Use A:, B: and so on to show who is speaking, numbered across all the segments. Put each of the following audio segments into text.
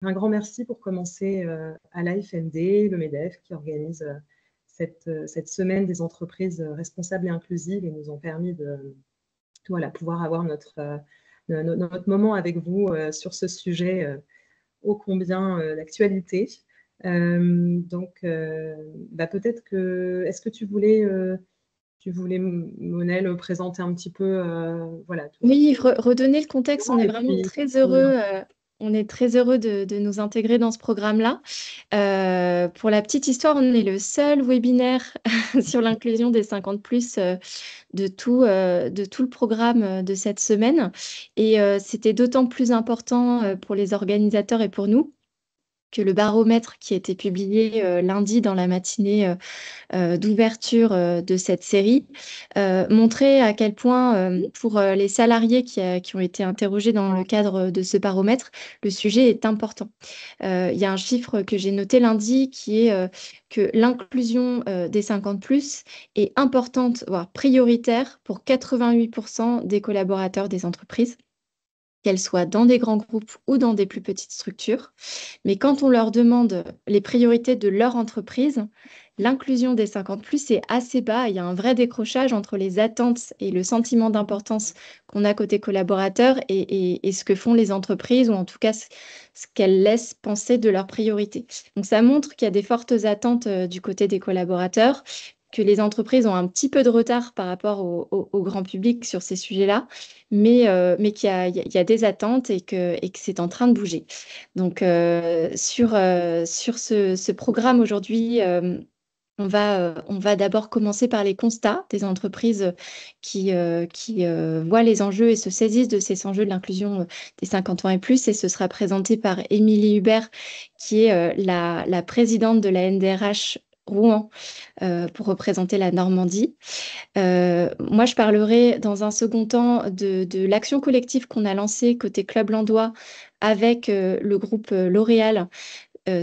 A: Un grand merci pour commencer à l'AFND, le MEDEF, qui organise cette semaine des entreprises responsables et inclusives et nous ont permis de pouvoir avoir notre moment avec vous sur ce sujet ô combien d'actualité. Donc, peut-être que, est-ce que tu voulais, Monel, présenter un petit peu,
B: Oui, redonner le contexte, on est vraiment très heureux. On est très heureux de nous intégrer dans ce programme-là. Pour la petite histoire, on est le seul webinaire sur l'inclusion des 50 plus de tout le programme de cette semaine. Et c'était d'autant plus important pour les organisateurs et pour nous que le baromètre qui a été publié lundi dans la matinée d'ouverture de cette série montrait à quel point, pour les salariés qui ont été interrogés dans le cadre de ce baromètre, le sujet est important. Il y a un chiffre que j'ai noté lundi qui est que l'inclusion des 50+ est importante, voire prioritaire pour 88% des collaborateurs des entreprises, qu'elles soient dans des grands groupes ou dans des plus petites structures. Mais quand on leur demande les priorités de leur entreprise, l'inclusion des 50+ est assez bas. Il y a un vrai décrochage entre les attentes et le sentiment d'importance qu'on a côté collaborateur et ce que font les entreprises, ou en tout cas ce qu'elles laissent penser de leurs priorités. Donc ça montre qu'il y a des fortes attentes du côté des collaborateurs, que les entreprises ont un petit peu de retard par rapport au grand public sur ces sujets-là, mais qu'il y a des attentes et que c'est en train de bouger. Donc, sur ce programme aujourd'hui, on va d'abord commencer par les constats des entreprises qui voient les enjeux et se saisissent de ces enjeux de l'inclusion des 50 ans et plus. Et ce sera présenté par Émilie Hubert, qui est la présidente de la NDRH Rouen, pour représenter la Normandie. Moi, je parlerai dans un second temps de l'action collective qu'on a lancée côté Club Landois avec le groupe L'Oréal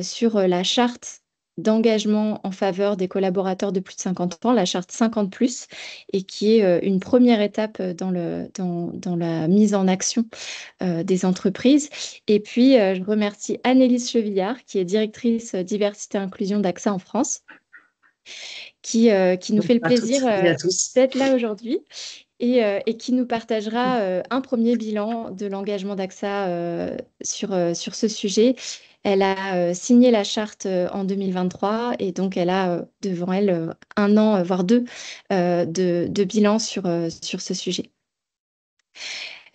B: sur la charte d'engagement en faveur des collaborateurs de plus de 50 ans, la charte 50+, et qui est une première étape dans la mise en action des entreprises. Et puis, je remercie Annelise Chevillard, qui est directrice diversité et inclusion d'AXA en France, qui nous fait le plaisir d'être là aujourd'hui et qui nous partagera un premier bilan de l'engagement d'AXA sur ce sujet. Elle a signé la charte en 2023 et donc elle a devant elle un an, voire deux, de bilan sur ce sujet.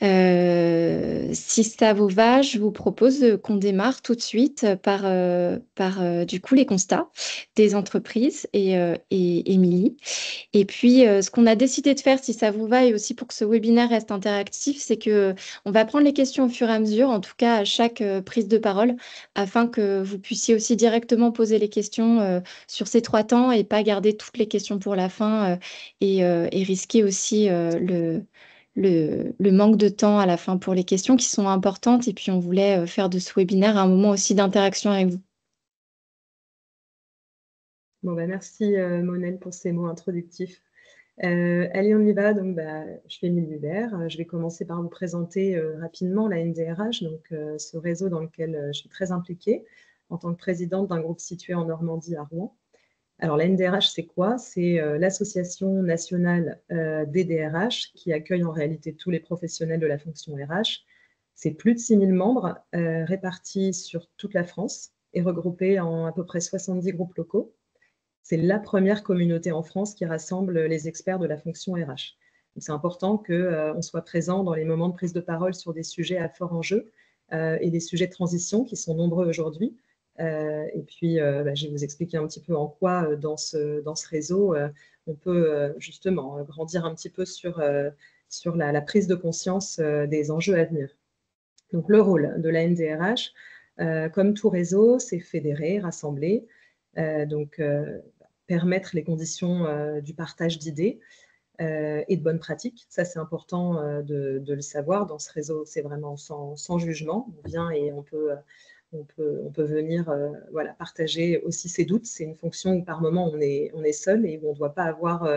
B: Si ça vous va, je vous propose qu'on démarre tout de suite par du coup les constats des entreprises et Émilie. Et puis, ce qu'on a décidé de faire, si ça vous va, et aussi pour que ce webinaire reste interactif, c'est que on va prendre les questions au fur et à mesure, en tout cas à chaque prise de parole, afin que vous puissiez aussi directement poser les questions sur ces 3 temps et pas garder toutes les questions pour la fin et risquer aussi le manque de temps à la fin pour les questions qui sont importantes. Et puis, on voulait faire de ce webinaire un moment aussi d'interaction avec vous.
A: Bon, merci Monel pour ces mots introductifs. Allez, on y va. Donc, je suis Émilie Hubert. Je vais commencer par vous présenter rapidement la NDRH, donc ce réseau dans lequel je suis très impliquée en tant que présidente d'un groupe situé en Normandie à Rouen. Alors, la NDRH, c'est quoi? C'est l'association nationale des DRH qui accueille en réalité tous les professionnels de la fonction RH. C'est plus de 6000 membres répartis sur toute la France et regroupés en à peu près 70 groupes locaux. C'est la première communauté en France qui rassemble les experts de la fonction RH. C'est important qu'on soit présent dans les moments de prise de parole sur des sujets à fort enjeu et des sujets de transition qui sont nombreux aujourd'hui. Et puis, je vais vous expliquer un petit peu en quoi, dans ce réseau, on peut justement grandir un petit peu sur la prise de conscience des enjeux à venir. Donc, le rôle de la NDRH, comme tout réseau, c'est fédérer, rassembler, permettre les conditions du partage d'idées et de bonnes pratiques. Ça, c'est important de le savoir. Dans ce réseau, c'est vraiment sans jugement. On vient et on peut venir partager aussi ses doutes. C'est une fonction où par moment on est seul et où on ne doit pas avoir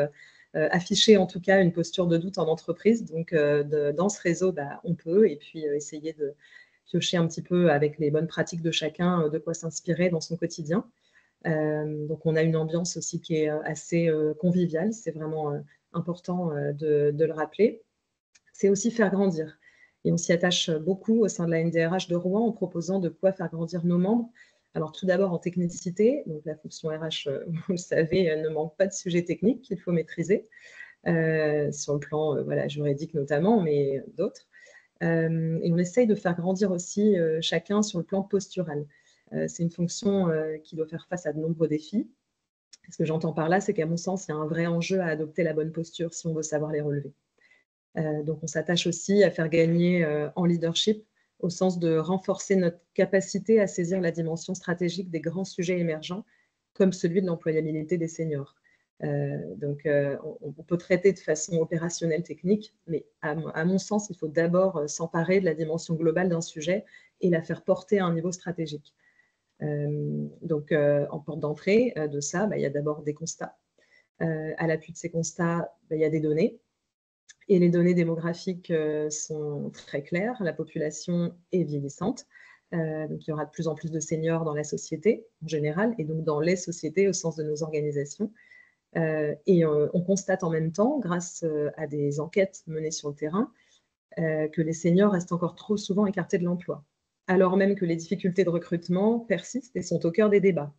A: affiché en tout cas une posture de doute en entreprise. Donc dans ce réseau, on peut et puis essayer piocher un petit peu avec les bonnes pratiques de chacun, de quoi s'inspirer dans son quotidien. Donc on a une ambiance aussi qui est assez conviviale, c'est vraiment important de le rappeler. C'est aussi faire grandir. Et on s'y attache beaucoup au sein de la NDRH de Rouen en proposant de quoi faire grandir nos membres. Alors tout d'abord en technicité, donc la fonction RH, vous le savez, ne manque pas de sujets techniques qu'il faut maîtriser, sur le plan voilà, juridique notamment, mais d'autres. Et on essaye de faire grandir aussi chacun sur le plan postural. C'est une fonction qui doit faire face à de nombreux défis. Ce que j'entends par là, c'est qu'à mon sens, il y a un vrai enjeu à adopter la bonne posture si on veut savoir les relever. Donc on s'attache aussi à faire gagner en leadership au sens de renforcer notre capacité à saisir la dimension stratégique des grands sujets émergents, comme celui de l'employabilité des seniors. On peut traiter de façon opérationnelle technique, mais à mon sens, il faut d'abord s'emparer de la dimension globale d'un sujet et la faire porter à un niveau stratégique. En porte d'entrée de ça, il y a d'abord des constats. À l'appui de ces constats, il y a des données. Et les données démographiques sont très claires. La population est vieillissante. Donc il y aura de plus en plus de seniors dans la société en général, et donc dans les sociétés au sens de nos organisations. On constate en même temps, grâce à des enquêtes menées sur le terrain, que les seniors restent encore trop souvent écartés de l'emploi, alors même que les difficultés de recrutement persistent et sont au cœur des débats.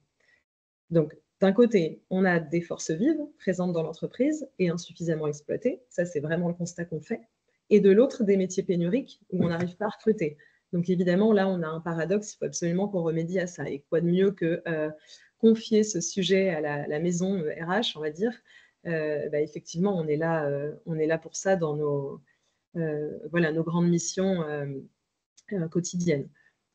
A: Donc, d'un côté, on a des forces vives présentes dans l'entreprise et insuffisamment exploitées. Ça, c'est vraiment le constat qu'on fait. Et de l'autre, des métiers pénuriques où on n'arrive pas à recruter. Donc, évidemment, là, on a un paradoxe. Il faut absolument qu'on remédie à ça. Et quoi de mieux que confier ce sujet à la maison RH, on va dire. Effectivement, on est là pour ça dans nos grandes missions quotidiennes.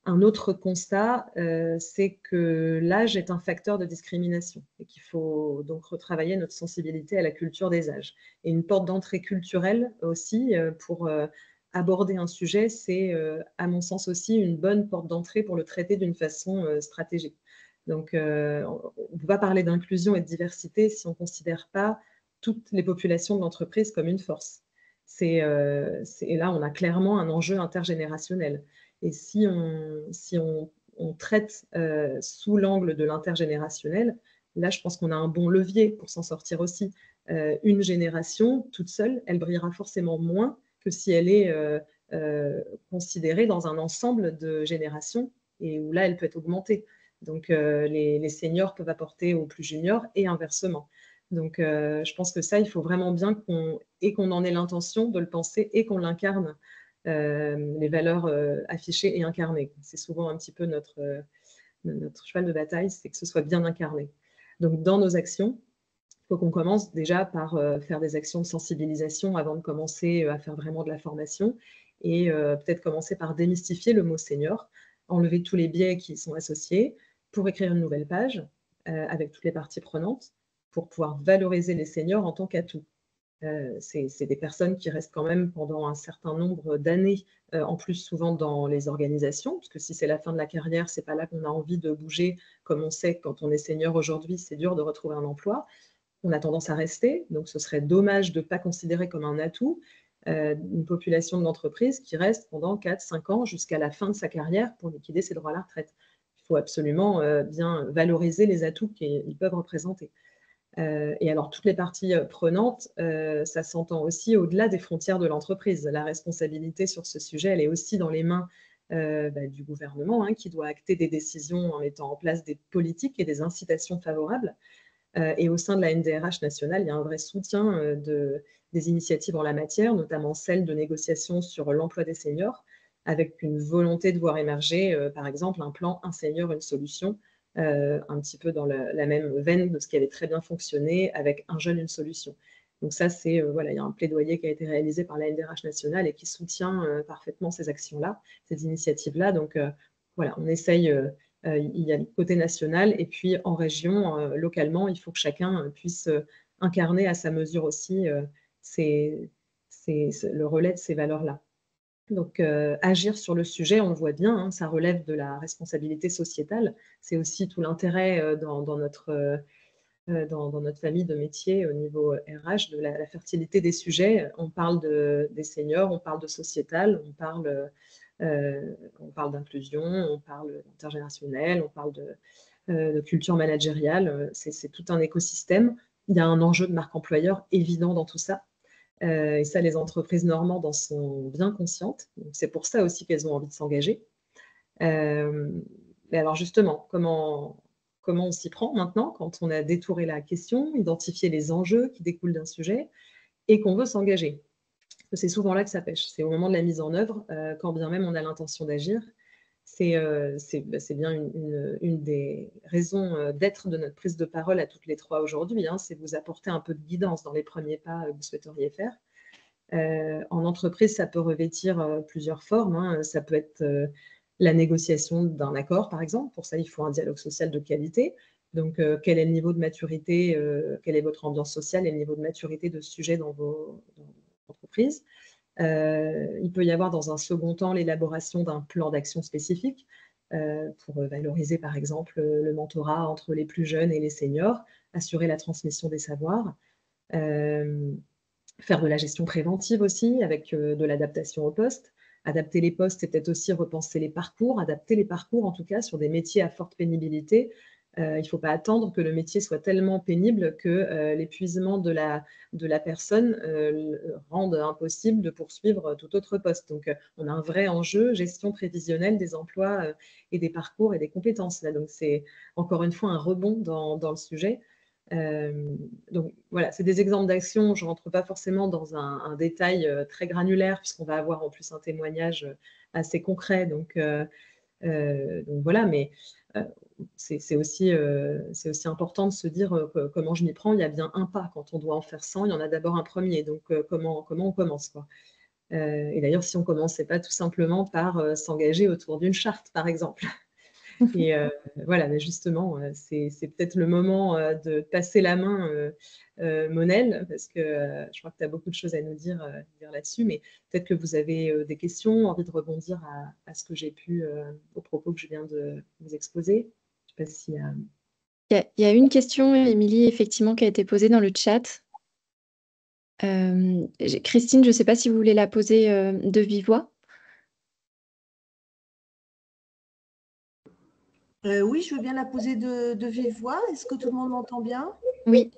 A: Un autre constat, c'est que l'âge est un facteur de discrimination et qu'il faut donc retravailler notre sensibilité à la culture des âges. Et une porte d'entrée culturelle aussi pour aborder un sujet, c'est à mon sens aussi une bonne porte d'entrée pour le traiter d'une façon stratégique. Donc, on ne peut pas parler d'inclusion et de diversité si on ne considère pas toutes les populations de l'entreprise comme une force. Et là, on a clairement un enjeu intergénérationnel. Et si on traite sous l'angle de l'intergénérationnel, là, je pense qu'on a un bon levier pour s'en sortir aussi. Une génération, toute seule, elle brillera forcément moins que si elle est considérée dans un ensemble de générations, et où là, elle peut être augmentée. Donc, les seniors peuvent apporter aux plus juniors et inversement. Donc, je pense que ça, il faut vraiment bien qu'on en ait l'intention de le penser et qu'on l'incarne, les valeurs affichées et incarnées. C'est souvent un petit peu notre cheval de bataille, c'est que ce soit bien incarné. Donc, dans nos actions, il faut qu'on commence déjà par faire des actions de sensibilisation avant de commencer à faire vraiment de la formation, et peut-être commencer par démystifier le mot senior, enlever tous les biais qui y sont associés, pour écrire une nouvelle page avec toutes les parties prenantes, pour pouvoir valoriser les seniors en tant qu'atout. C'est des personnes qui restent quand même pendant un certain nombre d'années, en plus souvent dans les organisations, parce que si c'est la fin de la carrière, c'est pas là qu'on a envie de bouger. Comme on sait que quand on est senior aujourd'hui, c'est dur de retrouver un emploi. On a tendance à rester, donc ce serait dommage de ne pas considérer comme un atout une population de l'entreprise qui reste pendant 4-5 ans jusqu'à la fin de sa carrière pour liquider ses droits à la retraite. Il faut absolument bien valoriser les atouts qu'ils peuvent représenter. Et alors, toutes les parties prenantes, ça s'entend aussi au-delà des frontières de l'entreprise. La responsabilité sur ce sujet, elle est aussi dans les mains du gouvernement, qui doit acter des décisions en mettant en place des politiques et des incitations favorables. Et au sein de la NDRH nationale, il y a un vrai soutien des initiatives en la matière, notamment celle de négociation sur l'emploi des seniors, avec une volonté de voir émerger, par exemple, un plan « Un senior, une solution », un petit peu dans la même veine de ce qui avait très bien fonctionné avec Un jeune, une solution. Donc ça, il y a un plaidoyer qui a été réalisé par la NDRH nationale et qui soutient parfaitement ces actions-là, ces initiatives-là. Donc on essaye, il y a le côté national, et puis en région, localement, il faut que chacun puisse incarner à sa mesure aussi le relais de ces valeurs-là. Donc, agir sur le sujet, on le voit bien, ça relève de la responsabilité sociétale. C'est aussi tout l'intérêt dans notre famille de métiers au niveau RH, de la fertilité des sujets. On parle des seniors, on parle de sociétal, on parle On parle d'inclusion, on parle d'intergénérationnel, on parle de culture managériale. C'est tout un écosystème. Il y a un enjeu de marque employeur évident dans tout ça. Et ça, les entreprises normandes en sont bien conscientes. C'est pour ça aussi qu'elles ont envie de s'engager. Mais alors justement, comment on s'y prend maintenant quand on a détouré la question, identifié les enjeux qui découlent d'un sujet et qu'on veut s'engager? C'est souvent là que ça pêche. C'est au moment de la mise en œuvre, quand bien même on a l'intention d'agir. C'est bien une des raisons d'être de notre prise de parole à toutes les trois aujourd'hui, hein, c'est vous apporter un peu de guidance dans les premiers pas que vous souhaiteriez faire. En entreprise, ça peut revêtir plusieurs formes, hein. Ça peut être la négociation d'un accord, par exemple. Pour ça, il faut un dialogue social de qualité. Donc, quel est le niveau de maturité, quelle est votre ambiance sociale et le niveau de maturité de ce sujet dans vos entreprises. Il peut y avoir dans un second temps l'élaboration d'un plan d'action spécifique pour valoriser, par exemple, le mentorat entre les plus jeunes et les seniors, assurer la transmission des savoirs. Faire de la gestion préventive aussi, avec de l'adaptation au poste. Adapter les postes, c'est peut-être aussi repenser les parcours, adapter les parcours en tout cas sur des métiers à forte pénibilité. Il ne faut pas attendre que le métier soit tellement pénible que l'épuisement de la personne rende impossible de poursuivre tout autre poste. Donc, on a un vrai enjeu, gestion prévisionnelle des emplois et des parcours et des compétences. Là. Donc, c'est encore une fois un rebond dans le sujet. Donc voilà, c'est des exemples d'actions. Je ne rentre pas forcément dans un détail très granulaire, puisqu'on va avoir en plus un témoignage assez concret. Donc voilà, mais c'est aussi important de se dire comment je m'y prends. Il y a bien un pas. Quand on doit en faire 100, il y en a d'abord un premier. Donc comment on commence, quoi. Et d'ailleurs, si on ne commençait pas tout simplement par s'engager autour d'une charte, par exemple. Et voilà, mais justement, c'est peut-être le moment de passer la main, Monel, parce que je crois que tu as beaucoup de choses à nous dire là-dessus, mais peut-être que vous avez des questions, envie de rebondir à ce que j'ai pu, aux propos que je viens de vous exposer. Je ne sais pas s'il y a...
B: Il y a une question, Émilie, effectivement, qui a été posée dans le chat. Christine, je ne sais pas si vous voulez la poser de vive voix.
C: Oui, je veux bien la poser de vive voix. Est-ce que tout le monde m'entend bien?
B: Oui.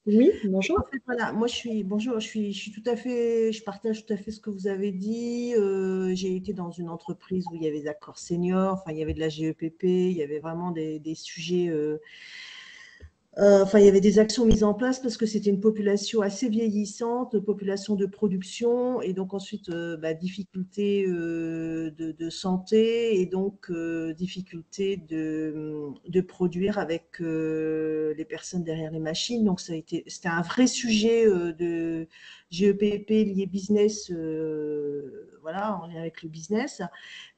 A: Oui, bonjour.
C: En fait, voilà, moi je suis tout à fait, je partage tout à fait ce que vous avez dit. J'ai été dans une entreprise où il y avait des accords seniors, enfin il y avait de la GEPP, il y avait vraiment des sujets. Enfin, il y avait des actions mises en place parce que c'était une population assez vieillissante, population de production, et donc ensuite difficulté de santé, et donc difficulté de produire avec les personnes derrière les machines. Donc c'était un vrai sujet de GEPP lié business, voilà, en lien avec le business.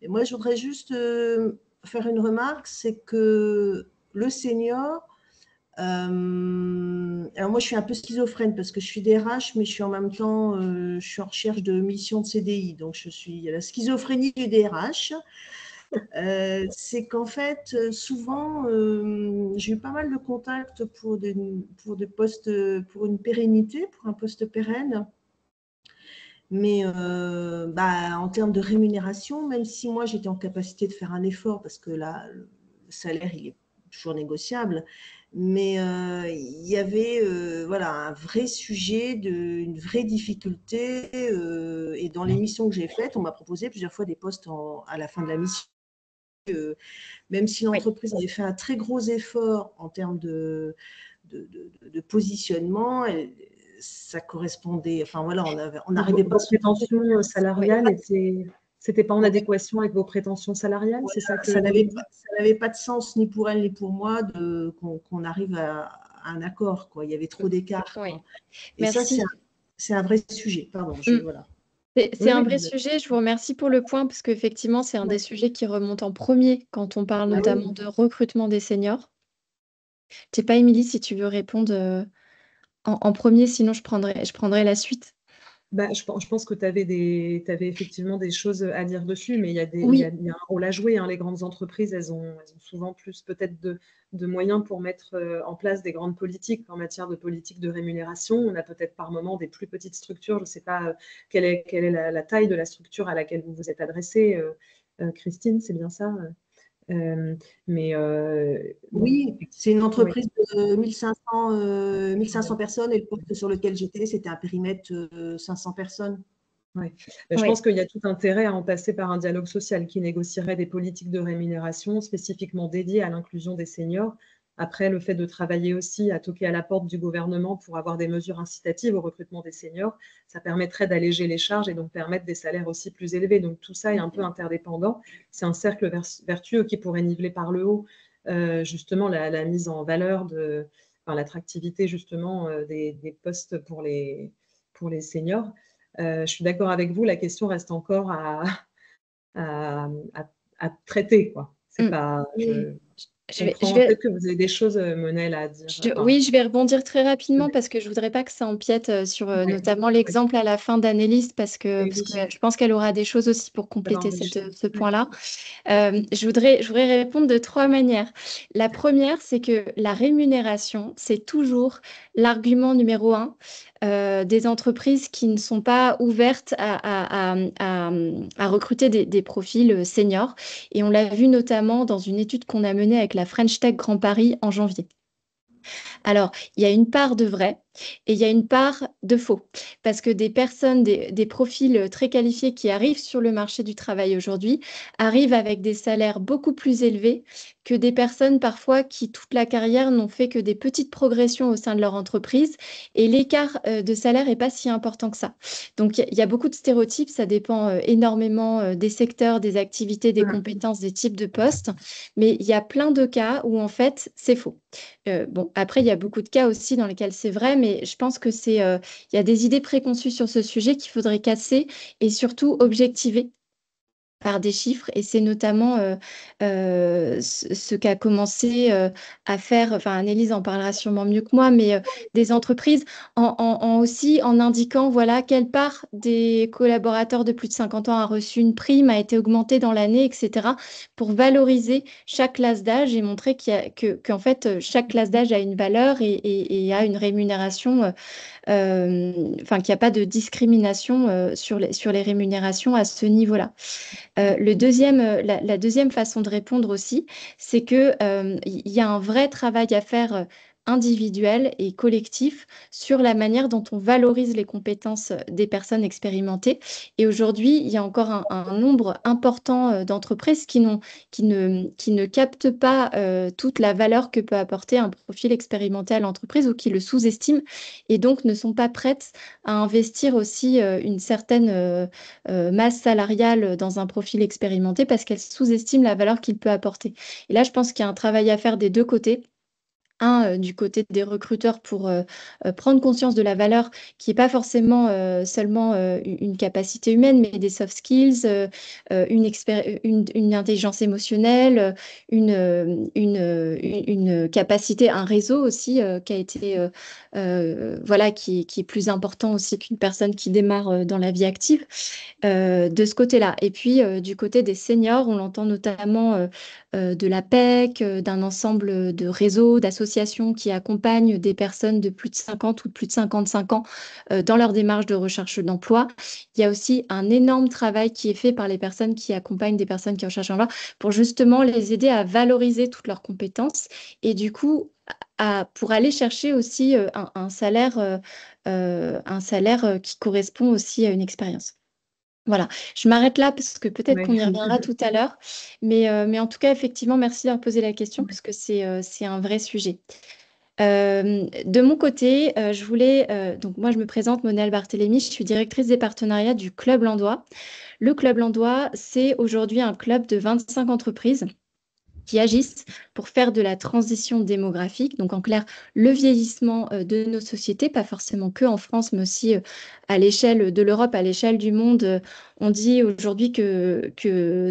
C: Et moi, je voudrais juste faire une remarque, c'est que le senior, alors moi, je suis un peu schizophrène parce que je suis DRH, mais je suis en même temps, je suis en recherche de mission de CDI. Donc, je suis la schizophrénie du DRH. C'est qu'en fait, souvent, j'ai eu pas mal de contacts pour des postes, pour une pérennité, pour un poste pérenne. Mais en termes de rémunération, même si moi, j'étais en capacité de faire un effort parce que là, le salaire, il est toujours négociable. Mais il y avait voilà, un vrai sujet, une vraie difficulté. Et dans les missions que j'ai faites, on m'a proposé plusieurs fois des postes à la fin de la mission. Même si l'entreprise avait fait un très gros effort en termes de positionnement, ça correspondait. Enfin voilà, on n'arrivait pas.
A: Vos prétentions salariales c'était pas en adéquation avec vos prétentions salariales,
C: voilà,
A: c'est ça que
C: ça n'avait pas de sens ni pour elle ni pour moi qu'on arrive à un accord, quoi. Il y avait trop d'écart.
B: Oui.
C: Et
B: merci.
C: ça, c'est un vrai sujet. Pardon, voilà.
B: C'est un vrai sujet. Je vous remercie pour le point parce qu'effectivement, c'est un des sujets qui remonte en premier quand on parle notamment de recrutement des seniors. Je ne sais pas, Émilie, si tu veux répondre en premier, sinon je prendrai la suite.
A: Je pense que tu avais effectivement des choses à dire dessus, mais il y a
B: Oui,
A: un rôle à jouer, hein. Les grandes entreprises, elles ont souvent plus peut-être de moyens pour mettre en place des grandes politiques en matière de politique de rémunération. On a peut-être par moment des plus petites structures. Je ne sais pas quelle est la taille de la structure à laquelle vous vous êtes adressée, Christine, c'est bien ça? Mais bon,
C: Oui, c'est une
A: oui.
C: entreprise de 1500 personnes et le poste sur lequel j'étais, c'était un périmètre 500 personnes.
A: Ouais. Je
B: oui.
A: pense qu'il y a tout intérêt à en passer par un dialogue social qui négocierait des politiques de rémunération spécifiquement dédiées à l'inclusion des seniors. Après, le fait de travailler aussi à toquer à la porte du gouvernement pour avoir des mesures incitatives au recrutement des seniors, ça permettrait d'alléger les charges et donc permettre des salaires aussi plus élevés. Donc tout ça est un peu interdépendant. C'est un cercle vertueux qui pourrait niveler par le haut justement la mise en valeur l'attractivité justement des postes pour les seniors. Je suis d'accord avec vous, la question reste encore à, à traiter, quoi. C'est
B: Mm.
A: pas,
C: Oui.
A: je
B: Je vais, je
A: comprends.
B: vais,
A: Peut-être que vous avez des choses, Monel, à dire.
B: Oui,
A: Enfin,
B: je vais rebondir très rapidement
A: ouais,
B: parce que je voudrais pas que ça empiète sur
A: ouais,
B: notamment
A: ouais.
B: l'exemple à la fin d'Annelise
A: Et
B: parce
A: oui,
B: que je pense qu'elle aura des choses aussi pour
A: ça va
B: compléter
A: enrichir.
B: ce
A: Ouais.
B: point-là. Je voudrais répondre de trois manières. La première, c'est que la rémunération, c'est toujours l'argument numéro un des entreprises qui ne sont pas ouvertes à recruter des profils seniors. Et on l'a vu notamment dans une étude qu'on a menée avec la French Tech Grand Paris en janvier. Alors, il y a une part de vrai et il y a une part de faux. Parce que des personnes, des profils très qualifiés qui arrivent sur le marché du travail aujourd'hui arrivent avec des salaires beaucoup plus élevés que des personnes parfois qui, toute la carrière, n'ont fait que des petites progressions au sein de leur entreprise. Et l'écart de salaire n'est pas si important que ça. Donc, il y a beaucoup de stéréotypes. Ça dépend énormément des secteurs, des activités, des compétences, des types de postes. Mais il y a plein de cas où, en fait, c'est faux. Bon, après, il y a beaucoup de cas aussi dans lesquels c'est vrai, mais je pense que il y a des idées préconçues sur ce sujet qu'il faudrait casser et surtout objectiver par des chiffres. Et c'est notamment ce qu'a commencé à faire, enfin Annelise en parlera sûrement mieux que moi, mais des entreprises aussi en indiquant voilà, quelle part des collaborateurs de plus de 50 ans a reçu une prime, a été augmentée dans l'année, etc., pour valoriser chaque classe d'âge et montrer qu'en fait, chaque classe d'âge a une valeur et a une rémunération enfin, qu'il n'y a pas de discrimination sur les rémunérations à ce niveau-là. La deuxième façon de répondre aussi, c'est que il y a un vrai travail à faire individuel et collectif sur la manière dont on valorise les compétences des personnes expérimentées. Et aujourd'hui, il y a encore un nombre important d'entreprises qui ne captent pas toute la valeur que peut apporter un profil expérimenté à l'entreprise ou qui le sous-estiment et donc ne sont pas prêtes à investir aussi une certaine masse salariale dans un profil expérimenté parce qu'elle sous-estime la valeur qu'il peut apporter. Et là, je pense qu'il y a un travail à faire des deux côtés. Du côté des recruteurs pour prendre conscience de la valeur qui n'est pas forcément seulement une capacité humaine, mais des soft skills, une intelligence émotionnelle, une capacité, un réseau aussi qui a été, voilà, qui est plus important aussi qu'une personne qui démarre dans la vie active de ce côté-là. Et puis, du côté des seniors, on l'entend notamment de la PEC, d'un ensemble de réseaux, d'associations qui accompagnent des personnes de plus de 50 ou de plus de 55 ans dans leur démarche de recherche d'emploi. Il y a aussi un énorme travail qui est fait par les personnes qui accompagnent des personnes qui recherchent un emploi pour justement les aider à valoriser toutes leurs compétences et du coup, pour aller chercher aussi un salaire qui correspond aussi à une expérience. Voilà, je m'arrête là parce que peut-être
A: Ouais.
B: qu'on y reviendra tout à l'heure. Mais en tout cas, effectivement, merci d'avoir posé la question parce que c'est un vrai sujet. De mon côté, donc moi je me présente, Monel Barthélémy, je suis directrice des partenariats du Club Landois. Le Club Landois, c'est aujourd'hui un club de 25 entreprises qui agissent pour faire de la transition démographique, donc en clair, le vieillissement de nos sociétés, pas forcément que en France, mais aussi à l'échelle de l'Europe, à l'échelle du monde. On dit aujourd'hui que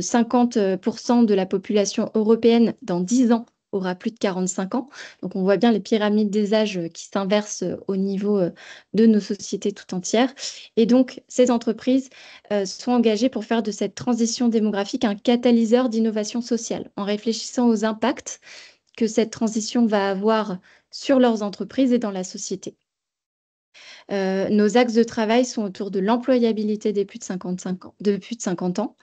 B: 50% de la population européenne, dans 10 ans, aura plus de 45 ans. Donc, on voit bien les pyramides des âges qui s'inversent au niveau de nos sociétés tout entières. Et donc, ces entreprises sont engagées pour faire de cette transition démographique un catalyseur d'innovation sociale, en réfléchissant aux impacts que cette transition va avoir sur leurs entreprises et dans la société. Nos axes de travail sont autour de l'employabilité des plus de 50 ans,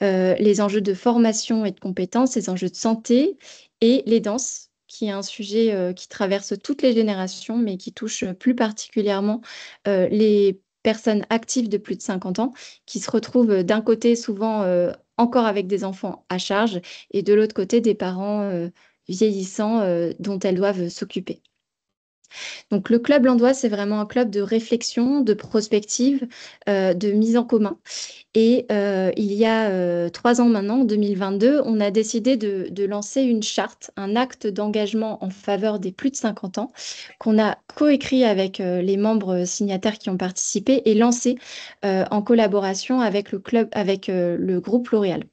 B: les enjeux de formation et de compétences, les enjeux de santé et les danses, qui est un sujet qui traverse toutes les générations, mais qui touche plus particulièrement les personnes actives de plus de 50 ans, qui se retrouvent d'un côté souvent encore avec des enfants à charge, et de l'autre côté des parents vieillissants dont elles doivent s'occuper. Donc, le Club Landois, c'est vraiment un club de réflexion, de prospective, de mise en commun. Et il y a 3 ans maintenant, en 2022, on a décidé de lancer une charte, un acte d'engagement en faveur des plus de 50 ans, qu'on a coécrit avec les membres signataires qui ont participé et lancé en collaboration avec le club, avec le groupe L'Oréal.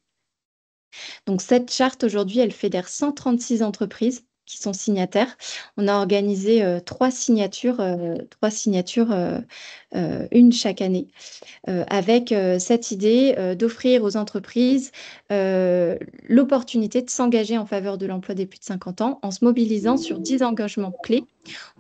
B: Donc, cette charte, aujourd'hui, elle fédère 136 entreprises qui sont signataires. On a organisé 3 signatures, une chaque année, avec cette idée d'offrir aux entreprises l'opportunité de s'engager en faveur de l'emploi des plus de 50 ans en se mobilisant sur 10 engagements clés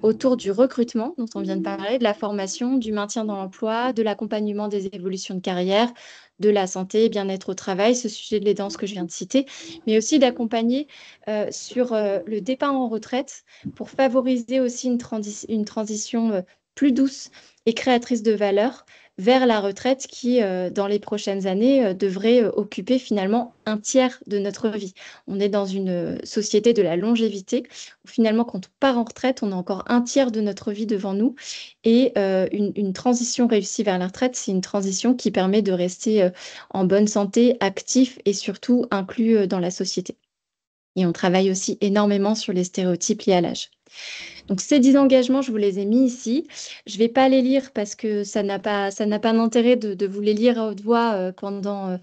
B: autour du recrutement, dont on vient de parler, de la formation, du maintien dans l'emploi, de l'accompagnement des évolutions de carrière, de la santé, bien-être au travail, ce sujet de l'aidance que je viens de citer, mais aussi d'accompagner sur le départ en retraite pour favoriser aussi une transition plus douce et créatrice de valeur vers la retraite qui, dans les prochaines années, devrait occuper finalement un tiers de notre vie. On est dans une société de la longévité où finalement, quand on part en retraite, on a encore un tiers de notre vie devant nous. Et une transition réussie vers la retraite, c'est une transition qui permet de rester en bonne santé, actif et surtout inclus dans la société. Et on travaille aussi énormément sur les stéréotypes liés à l'âge. Donc, ces 10 engagements, je vous les ai mis ici. Je ne vais pas les lire parce que ça n'a pas d'intérêt de vous les lire à haute voix pendant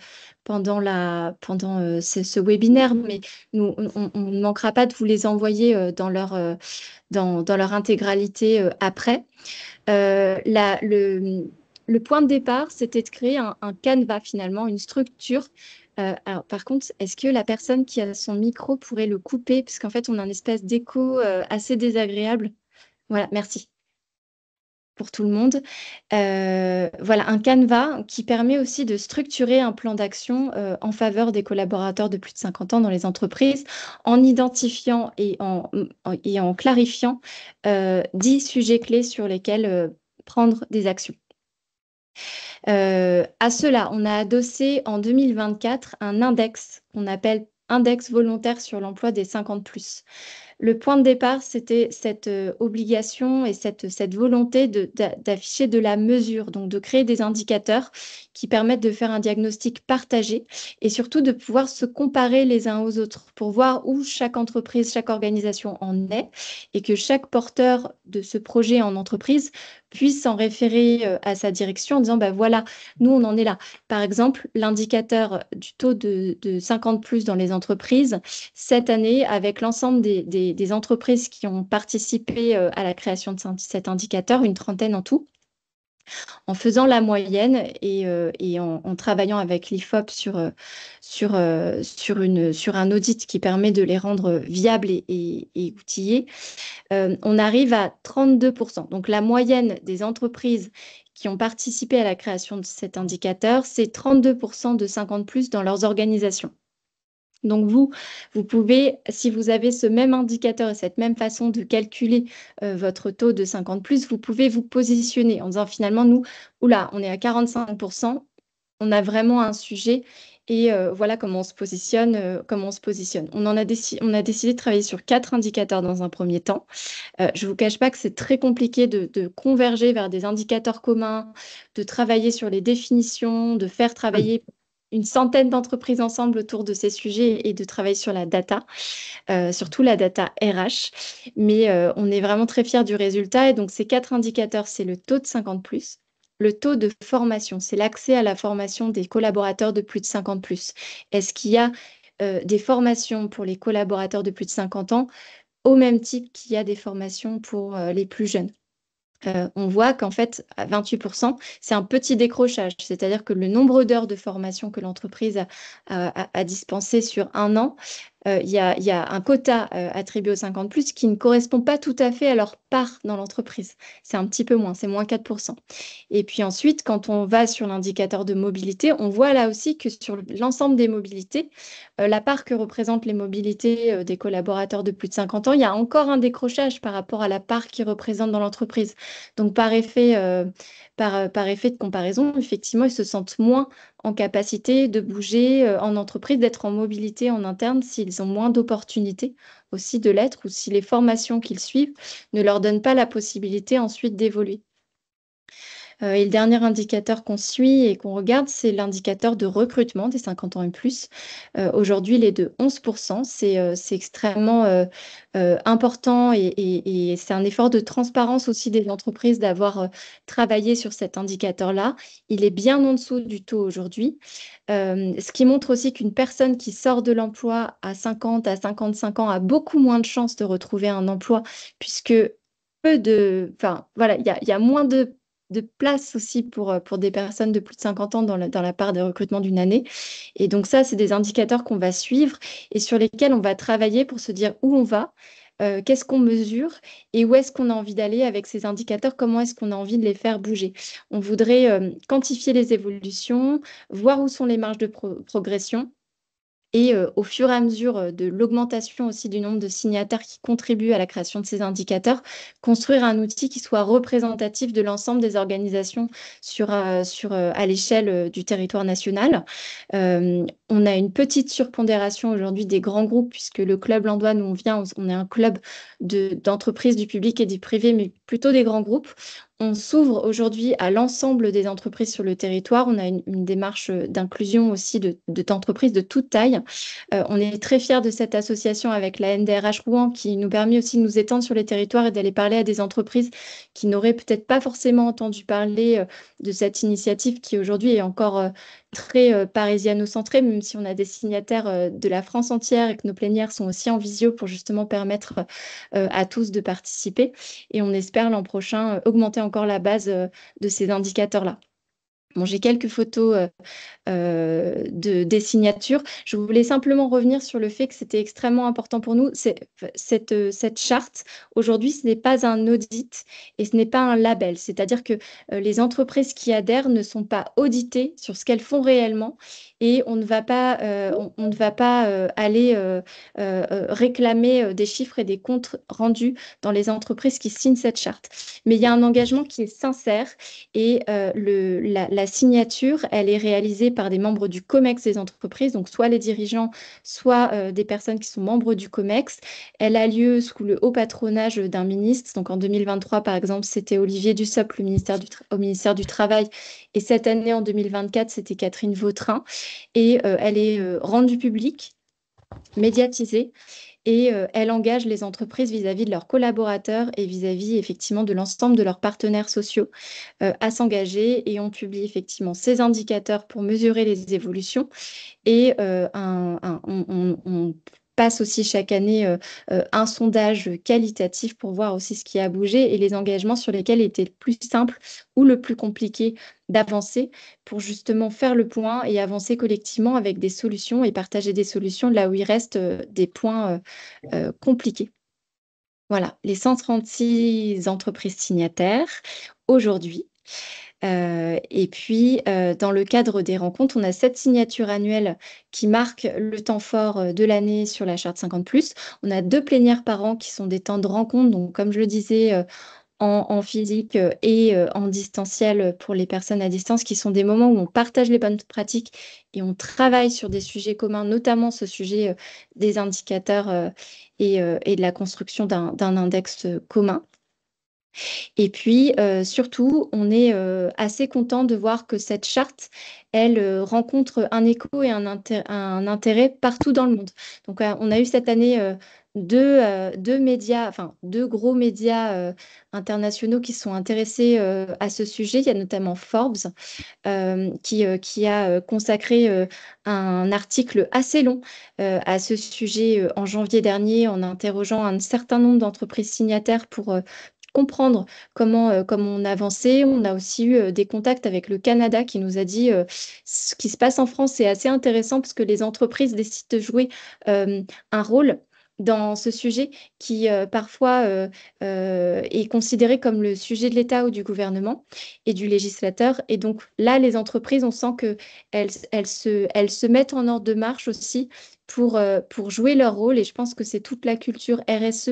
B: ce webinaire, mais on ne manquera pas de vous les envoyer dans leur intégralité après. Le point de départ, c'était de créer un canevas finalement, une structure. Alors, par contre, est-ce que la personne qui a son micro pourrait le couper? Parce qu'en fait, on a une espèce d'écho assez désagréable. Voilà, merci pour tout le monde. Voilà, un canevas qui permet aussi de structurer un plan d'action en faveur des collaborateurs de plus de 50 ans dans les entreprises, en identifiant et en clarifiant 10 sujets clés sur lesquels prendre des actions. À cela, on a adossé en 2024 un index qu'on appelle Index volontaire sur l'emploi des 50+. Le point de départ, c'était cette obligation et cette volonté d'afficher de la mesure, donc de créer des indicateurs qui permettent de faire un diagnostic partagé et surtout de pouvoir se comparer les uns aux autres pour voir où chaque entreprise, chaque organisation en est et que chaque porteur de ce projet en entreprise puisse s'en référer à sa direction en disant bah voilà, nous on en est là. Par exemple, l'indicateur du taux de 50+ dans les entreprises, cette année, avec l'ensemble des entreprises qui ont participé à la création de cet indicateur, une trentaine en tout, en faisant la moyenne et en travaillant avec l'IFOP sur un audit qui permet de les rendre viables et outillés, on arrive à 32%. Donc, la moyenne des entreprises qui ont participé à la création de cet indicateur, c'est 32% de 50+ dans leurs organisations. Donc, vous pouvez, si vous avez ce même indicateur et cette même façon de calculer votre taux de 50+, vous pouvez vous positionner en disant finalement, nous, oula, on est à 45%, on a vraiment un sujet et voilà comment on se positionne. On a décidé de travailler sur 4 indicateurs dans un premier temps. Je ne vous cache pas que c'est très compliqué de converger vers des indicateurs communs, de travailler sur les définitions, de faire travailler une centaine d'entreprises ensemble autour de ces sujets et de travailler sur la data, surtout la data RH. Mais on est vraiment très fiers du résultat. Et donc, ces 4 indicateurs, c'est le taux de 50+, le taux de formation, c'est l'accès à la formation des collaborateurs de plus de 50+. Est-ce qu'il y a des formations pour les collaborateurs de plus de 50 ans, au même type qu'il y a des formations pour les plus jeunes. On voit qu'en fait, à 28%, c'est un petit décrochage, c'est-à-dire que le nombre d'heures de formation que l'entreprise a dispensé sur un an, il y a un quota attribué aux 50+, qui ne correspond pas tout à fait à leur part dans l'entreprise. C'est un petit peu moins, c'est moins 4%. Et puis ensuite, quand on va sur l'indicateur de mobilité, on voit là aussi que sur l'ensemble des mobilités, la part que représentent les mobilités des collaborateurs de plus de 50 ans, il y a encore un décrochage par rapport à la part qu'ils représentent dans l'entreprise. Donc, par effet de comparaison, effectivement, ils se sentent moins en capacité de bouger en entreprise, d'être en mobilité en interne s'ils ont moins d'opportunités aussi de l'être ou si les formations qu'ils suivent ne leur donnent pas la possibilité ensuite d'évoluer. Et le dernier indicateur qu'on suit et qu'on regarde, c'est l'indicateur de recrutement des 50 ans et plus. Aujourd'hui, il est de 11%. C'est extrêmement important et c'est un effort de transparence aussi des entreprises d'avoir travaillé sur cet indicateur-là. Il est bien en dessous du taux aujourd'hui, ce qui montre aussi qu'une personne qui sort de l'emploi à 50, à 55 ans a beaucoup moins de chances de retrouver un emploi puisque enfin, voilà, il y a moins de place aussi pour des personnes de plus de 50 ans dans la part des recrutements d'une année. Et donc ça, c'est des indicateurs qu'on va suivre et sur lesquels on va travailler pour se dire où on va, qu'est-ce qu'on mesure et où est-ce qu'on a envie d'aller avec ces indicateurs, comment est-ce qu'on a envie de les faire bouger. On voudrait quantifier les évolutions, voir où sont les marges de progression. Et au fur et à mesure de l'augmentation aussi du nombre de signataires qui contribuent à la création de ces indicateurs, construire un outil qui soit représentatif de l'ensemble des organisations à l'échelle du territoire national. On a une petite surpondération aujourd'hui des grands groupes, puisque le club Landois, nous on est un club d'entreprises du public et du privé, mais plutôt des grands groupes. On s'ouvre aujourd'hui à l'ensemble des entreprises sur le territoire. On a une démarche d'inclusion aussi d'entreprises de toute taille. On est très fiers de cette association avec la NDRH Rouen qui nous permet aussi de nous étendre sur les territoires et d'aller parler à des entreprises qui n'auraient peut-être pas forcément entendu parler de cette initiative qui aujourd'hui est encore très parisiano-centrée, même si on a des signataires de la France entière et que nos plénières sont aussi en visio pour justement permettre à tous de participer. Et on espère l'an prochain augmenter encore la base de ces indicateurs-là. Bon, j'ai quelques photos des signatures. Je voulais simplement revenir sur le fait que c'était extrêmement important pour nous. Cette charte, aujourd'hui, ce n'est pas un audit et ce n'est pas un label. C'est-à-dire que les entreprises qui adhèrent ne sont pas auditées sur ce qu'elles font réellement et on ne va pas aller réclamer des chiffres et des comptes rendus dans les entreprises qui signent cette charte. Mais il y a un engagement qui est sincère et la signature, elle est réalisée par des membres du COMEX des entreprises, donc soit les dirigeants, soit des personnes qui sont membres du COMEX. Elle a lieu sous le haut patronage d'un ministre. Donc en 2023, par exemple, c'était Olivier Dussopt au ministère du Travail. Et cette année, en 2024, c'était Catherine Vautrin. Et elle est rendue publique, médiatisée. Et elle engage les entreprises vis-à-vis de leurs collaborateurs et vis-à-vis effectivement de l'ensemble de leurs partenaires sociaux à s'engager. Et on publie effectivement ces indicateurs pour mesurer les évolutions. Et on passe aussi chaque année un sondage qualitatif pour voir aussi ce qui a bougé et les engagements sur lesquels il était le plus simple ou le plus compliqué d'avancer pour justement faire le point et avancer collectivement avec des solutions et partager des solutions là où il reste des points compliqués. Voilà, les 136 entreprises signataires aujourd'hui. Et puis, dans le cadre des rencontres, on a 7 signatures annuelles qui marquent le temps fort de l'année sur la charte 50+. On a 2 plénières par an qui sont des temps de rencontre. Donc, comme je le disais, en physique et en distanciel pour les personnes à distance, qui sont des moments où on partage les bonnes pratiques et on travaille sur des sujets communs, notamment ce sujet des indicateurs et de la construction d'un index commun. Et puis, surtout, on est assez content de voir que cette charte, elle rencontre un écho et un intérêt partout dans le monde. Donc, on a eu cette année deux médias, enfin deux gros médias internationaux qui sont intéressés à ce sujet. Il y a notamment Forbes qui a consacré un article assez long à ce sujet en janvier dernier en interrogeant un certain nombre d'entreprises signataires pour comprendre comment on avançait. On a aussi eu des contacts avec le Canada qui nous a dit ce qui se passe en France, c'est assez intéressant parce que les entreprises décident de jouer un rôle dans ce sujet qui parfois est considéré comme le sujet de l'État ou du gouvernement et du législateur. Et donc là, les entreprises, on sent qu'elles se mettent en ordre de marche aussi pour jouer leur rôle. Et je pense que c'est toute la culture RSE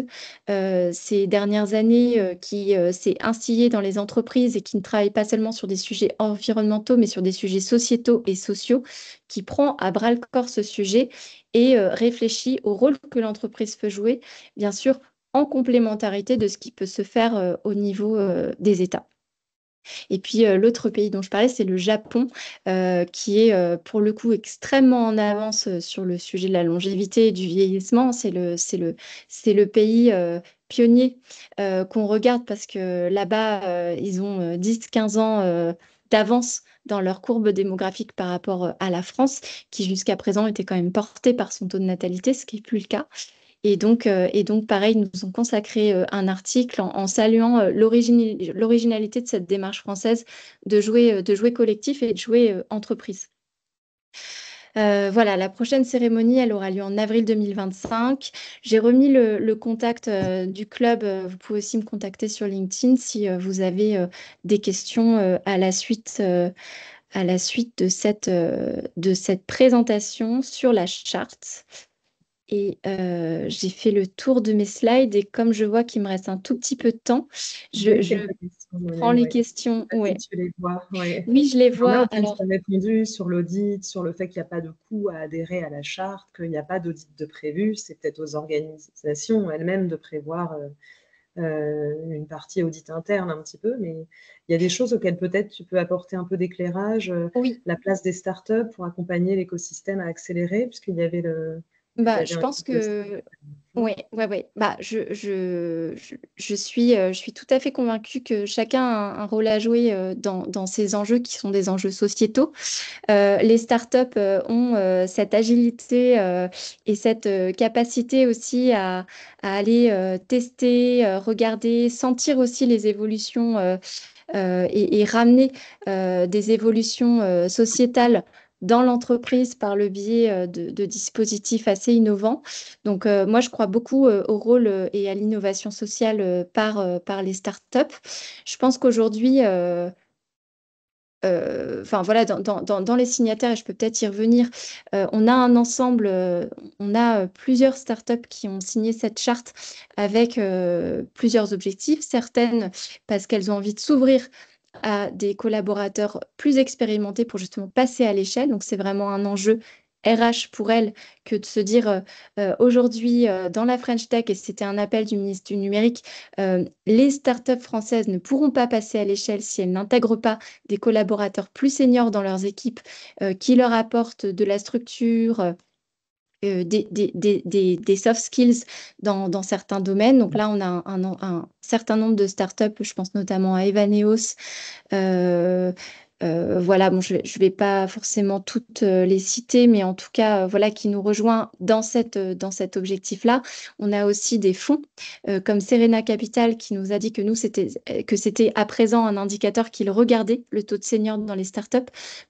B: ces dernières années qui s'est instillée dans les entreprises et qui ne travaille pas seulement sur des sujets environnementaux, mais sur des sujets sociétaux et sociaux, qui prend à bras le corps ce sujet et réfléchit au rôle que l'entreprise peut jouer, bien sûr, en complémentarité de ce qui peut se faire au niveau des États. Et puis l'autre pays dont je parlais, c'est le Japon, qui est pour le coup extrêmement en avance sur le sujet de la longévité et du vieillissement. C'est le pays pionnier qu'on regarde parce que là-bas, ils ont 10-15 ans d'avance dans leur courbe démographique par rapport à la France, qui jusqu'à présent était quand même portée par son taux de natalité, ce qui n'est plus le cas. Et donc, pareil, ils nous ont consacré un article en saluant l'originalité de cette démarche française de jouer collectif et de jouer entreprise. Voilà, la prochaine cérémonie, elle aura lieu en avril 2025. J'ai remis le contact du club. Vous pouvez aussi me contacter sur LinkedIn si vous avez des questions à la suite de cette présentation sur la charte. Et j'ai fait le tour de mes slides et comme je vois qu'il me reste un tout petit peu de temps, je prends les questions.
A: Ouais. Tu les vois, ouais.
B: Oui, je les vois.
A: Alors, tu as répondu sur l'audit, sur le fait qu'il n'y a pas de coût à adhérer à la charte, qu'il n'y a pas d'audit de prévu. C'est peut-être aux organisations elles-mêmes de prévoir une partie audit interne un petit peu, mais il y a des choses auxquelles peut-être tu peux apporter un peu d'éclairage.
B: Oui.
A: La place des startups pour accompagner l'écosystème à accélérer, puisqu'il y avait le...
B: je pense que... Oui. Bah, je suis tout à fait convaincue que chacun a un rôle à jouer dans ces enjeux qui sont des enjeux sociétaux. Les startups ont cette agilité et cette capacité aussi à aller tester, regarder, sentir aussi les évolutions et ramener des évolutions sociétales dans l'entreprise par le biais de dispositifs assez innovants. Donc, moi, je crois beaucoup au rôle et à l'innovation sociale par les startups. Je pense qu'aujourd'hui, voilà, dans les signataires, et je peux peut-être y revenir, on a un ensemble, on a plusieurs startups qui ont signé cette charte avec plusieurs objectifs, certaines parce qu'elles ont envie de s'ouvrir à des collaborateurs plus expérimentés pour justement passer à l'échelle. Donc, c'est vraiment un enjeu RH pour elles que de se dire aujourd'hui dans la French Tech, et c'était un appel du ministre du Numérique, les startups françaises ne pourront pas passer à l'échelle si elles n'intègrent pas des collaborateurs plus seniors dans leurs équipes qui leur apportent de la structure, des soft skills dans certains domaines. Donc là, on a un certain nombre de startups, je pense notamment à Evaneos. Voilà, bon, je vais pas forcément toutes les citer, mais en tout cas, voilà, qui nous rejoint dans cet objectif-là. On a aussi des fonds comme Serena Capital qui nous a dit que c'était à présent un indicateur qu'ils regardaient le taux de seniors dans les startups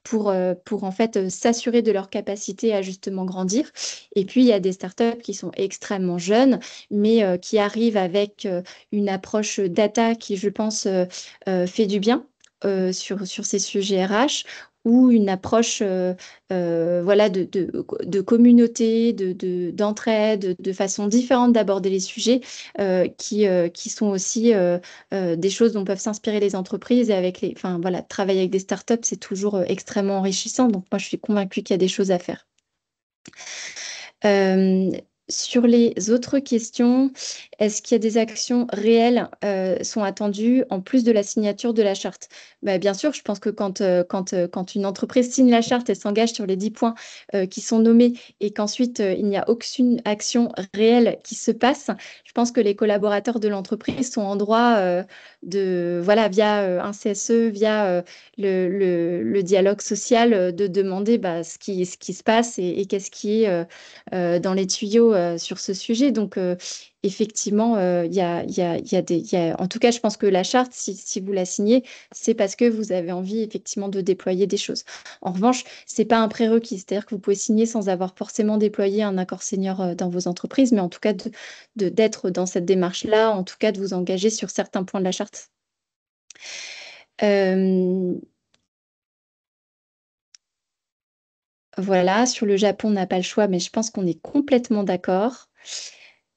B: pour en fait s'assurer de leur capacité à justement grandir. Et puis, il y a des startups qui sont extrêmement jeunes, mais qui arrivent avec une approche data qui, je pense, fait du bien sur ces sujets RH, ou une approche voilà, de communauté, d'entraide, de façon différente d'aborder les sujets qui sont aussi des choses dont peuvent s'inspirer les entreprises. Et enfin, voilà, travailler avec des startups, c'est toujours extrêmement enrichissant. Donc, moi, je suis convaincue qu'il y a des choses à faire. Sur les autres questions, est-ce qu'il y a des actions réelles sont attendues en plus de la signature de la charte? Bah, bien sûr, je pense que quand une entreprise signe la charte et s'engage sur les 10 points qui sont nommés et qu'ensuite il n'y a aucune action réelle qui se passe, je pense que les collaborateurs de l'entreprise sont en droit voilà, via un CSE, via le dialogue social, de demander ce qui se passe et qu'est-ce qui est dans les tuyaux sur ce sujet. Donc, effectivement, en tout cas, je pense que la charte, si vous la signez, c'est parce que vous avez envie effectivement de déployer des choses. En revanche, c'est pas un prérequis, c'est-à-dire que vous pouvez signer sans avoir forcément déployé un accord senior dans vos entreprises, mais en tout cas d'être dans cette démarche-là, en tout cas de vous engager sur certains points de la charte. Voilà, sur le Japon, on n'a pas le choix, mais je pense qu'on est complètement d'accord.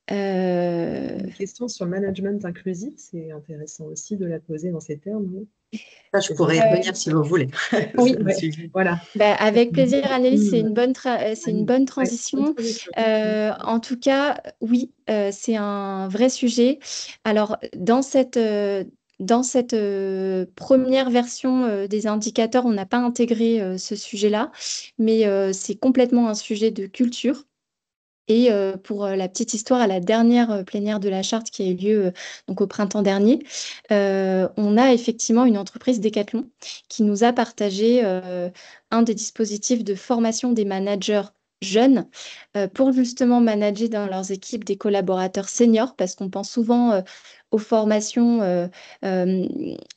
A: Une question sur le management inclusif, c'est intéressant aussi de la poser dans ces termes.
D: Ça, je pourrais y revenir si vous voulez.
B: Oui,
A: voilà.
B: Avec plaisir, Annelise, c'est une bonne transition.
A: En
B: tout cas, oui, c'est un vrai sujet. Alors, dans cette première version des indicateurs, on n'a pas intégré ce sujet-là, mais c'est complètement un sujet de culture. Et pour la petite histoire, à la dernière plénière de la charte qui a eu lieu donc au printemps dernier, on a effectivement une entreprise Decathlon qui nous a partagé un des dispositifs de formation des managers jeunes pour justement manager dans leurs équipes des collaborateurs seniors, parce qu'on pense souvent aux formations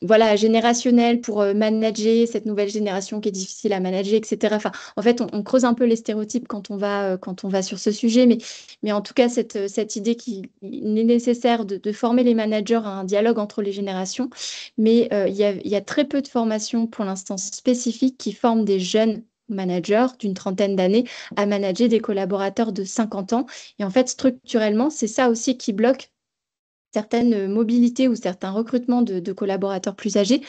B: voilà, générationnelles pour manager cette nouvelle génération qui est difficile à manager, etc. Enfin, en fait, on creuse un peu les stéréotypes quand on va sur ce sujet, mais en tout cas, cette idée qu'il est nécessaire de former les managers à un dialogue entre les générations, mais il y a très peu de formations pour l'instant spécifiques qui forment des jeunes managers d'une trentaine d'années à manager des collaborateurs de 50 ans. Et en fait, structurellement, c'est ça aussi qui bloque certaines mobilités ou certains recrutements de collaborateurs plus âgés,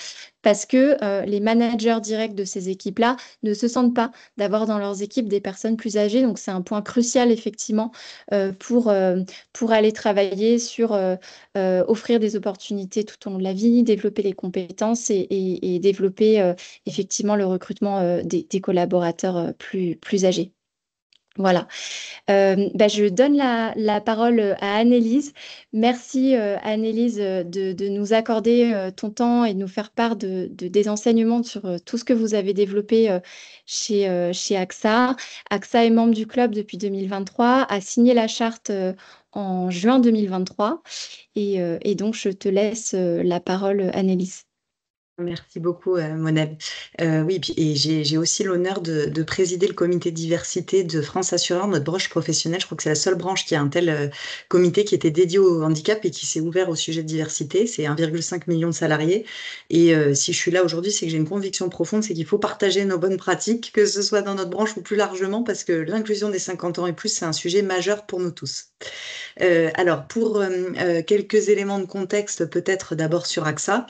B: parce que les managers directs de ces équipes-là ne se sentent pas d'avoir dans leurs équipes des personnes plus âgées. Donc, c'est un point crucial, effectivement, pour aller travailler sur offrir des opportunités tout au long de la vie, développer les compétences et développer effectivement le recrutement des collaborateurs plus âgés. Voilà. Je donne la parole à Annelise. Merci Annelise de nous accorder ton temps et de nous faire part des enseignements sur tout ce que vous avez développé chez AXA. AXA est membre du club depuis 2023, a signé la charte en juin 2023 et donc je te laisse la parole Annelise.
D: Merci beaucoup, Monel. Oui, et j'ai aussi l'honneur de présider le comité diversité de France Assureur, notre branche professionnelle. Je crois que c'est la seule branche qui a un tel comité qui était dédié au handicap et qui s'est ouvert au sujet de diversité. C'est 1,5 million de salariés. Et si je suis là aujourd'hui, c'est que j'ai une conviction profonde, c'est qu'il faut partager nos bonnes pratiques, que ce soit dans notre branche ou plus largement, parce que l'inclusion des 50 ans et plus, c'est un sujet majeur pour nous tous. Alors, pour quelques éléments de contexte, peut-être d'abord sur AXA.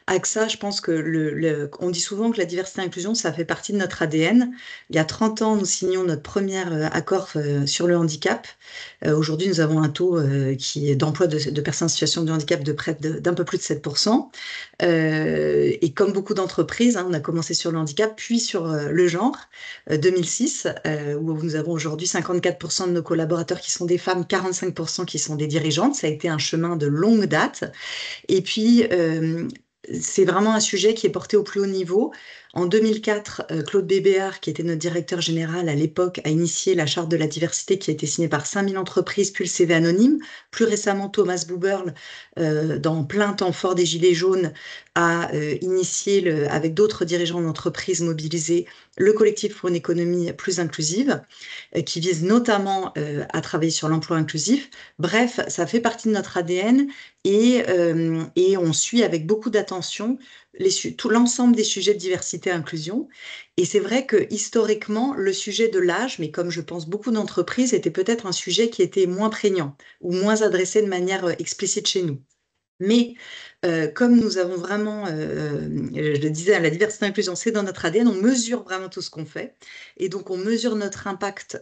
D: AXA, je pense que on dit souvent que la diversité et l'inclusion, ça fait partie de notre ADN. Il y a 30 ans, nous signions notre premier accord sur le handicap. Aujourd'hui, nous avons un taux qui est d'emploi de personnes en situation de handicap de près d'un peu plus de 7%. Et comme beaucoup d'entreprises, on a commencé sur le handicap, puis sur le genre, 2006, où nous avons aujourd'hui 54% de nos collaborateurs qui sont des femmes, 45% qui sont des dirigeantes. Ça a été un chemin de longue date. Et puis, c'est vraiment un sujet qui est porté au plus haut niveau. En 2004, Claude Bébéard, qui était notre directeur général à l'époque, a initié la charte de la diversité qui a été signée par 5000 entreprises, puis le CV anonyme. Plus récemment, Thomas Buberl, dans plein temps fort des Gilets jaunes, a initié, avec d'autres dirigeants d'entreprises mobilisés, le collectif pour une économie plus inclusive, qui vise notamment à travailler sur l'emploi inclusif. Bref, ça fait partie de notre ADN et on suit avec beaucoup d'attention tout l'ensemble des sujets de diversité et inclusion. Et c'est vrai que historiquement, le sujet de l'âge, mais comme je pense beaucoup d'entreprises, était peut-être un sujet qui était moins prégnant ou moins adressé de manière explicite chez nous. Mais comme nous avons vraiment, je le disais, la diversité et l'inclusion, c'est dans notre ADN, on mesure vraiment tout ce qu'on fait. Et donc, on mesure notre impact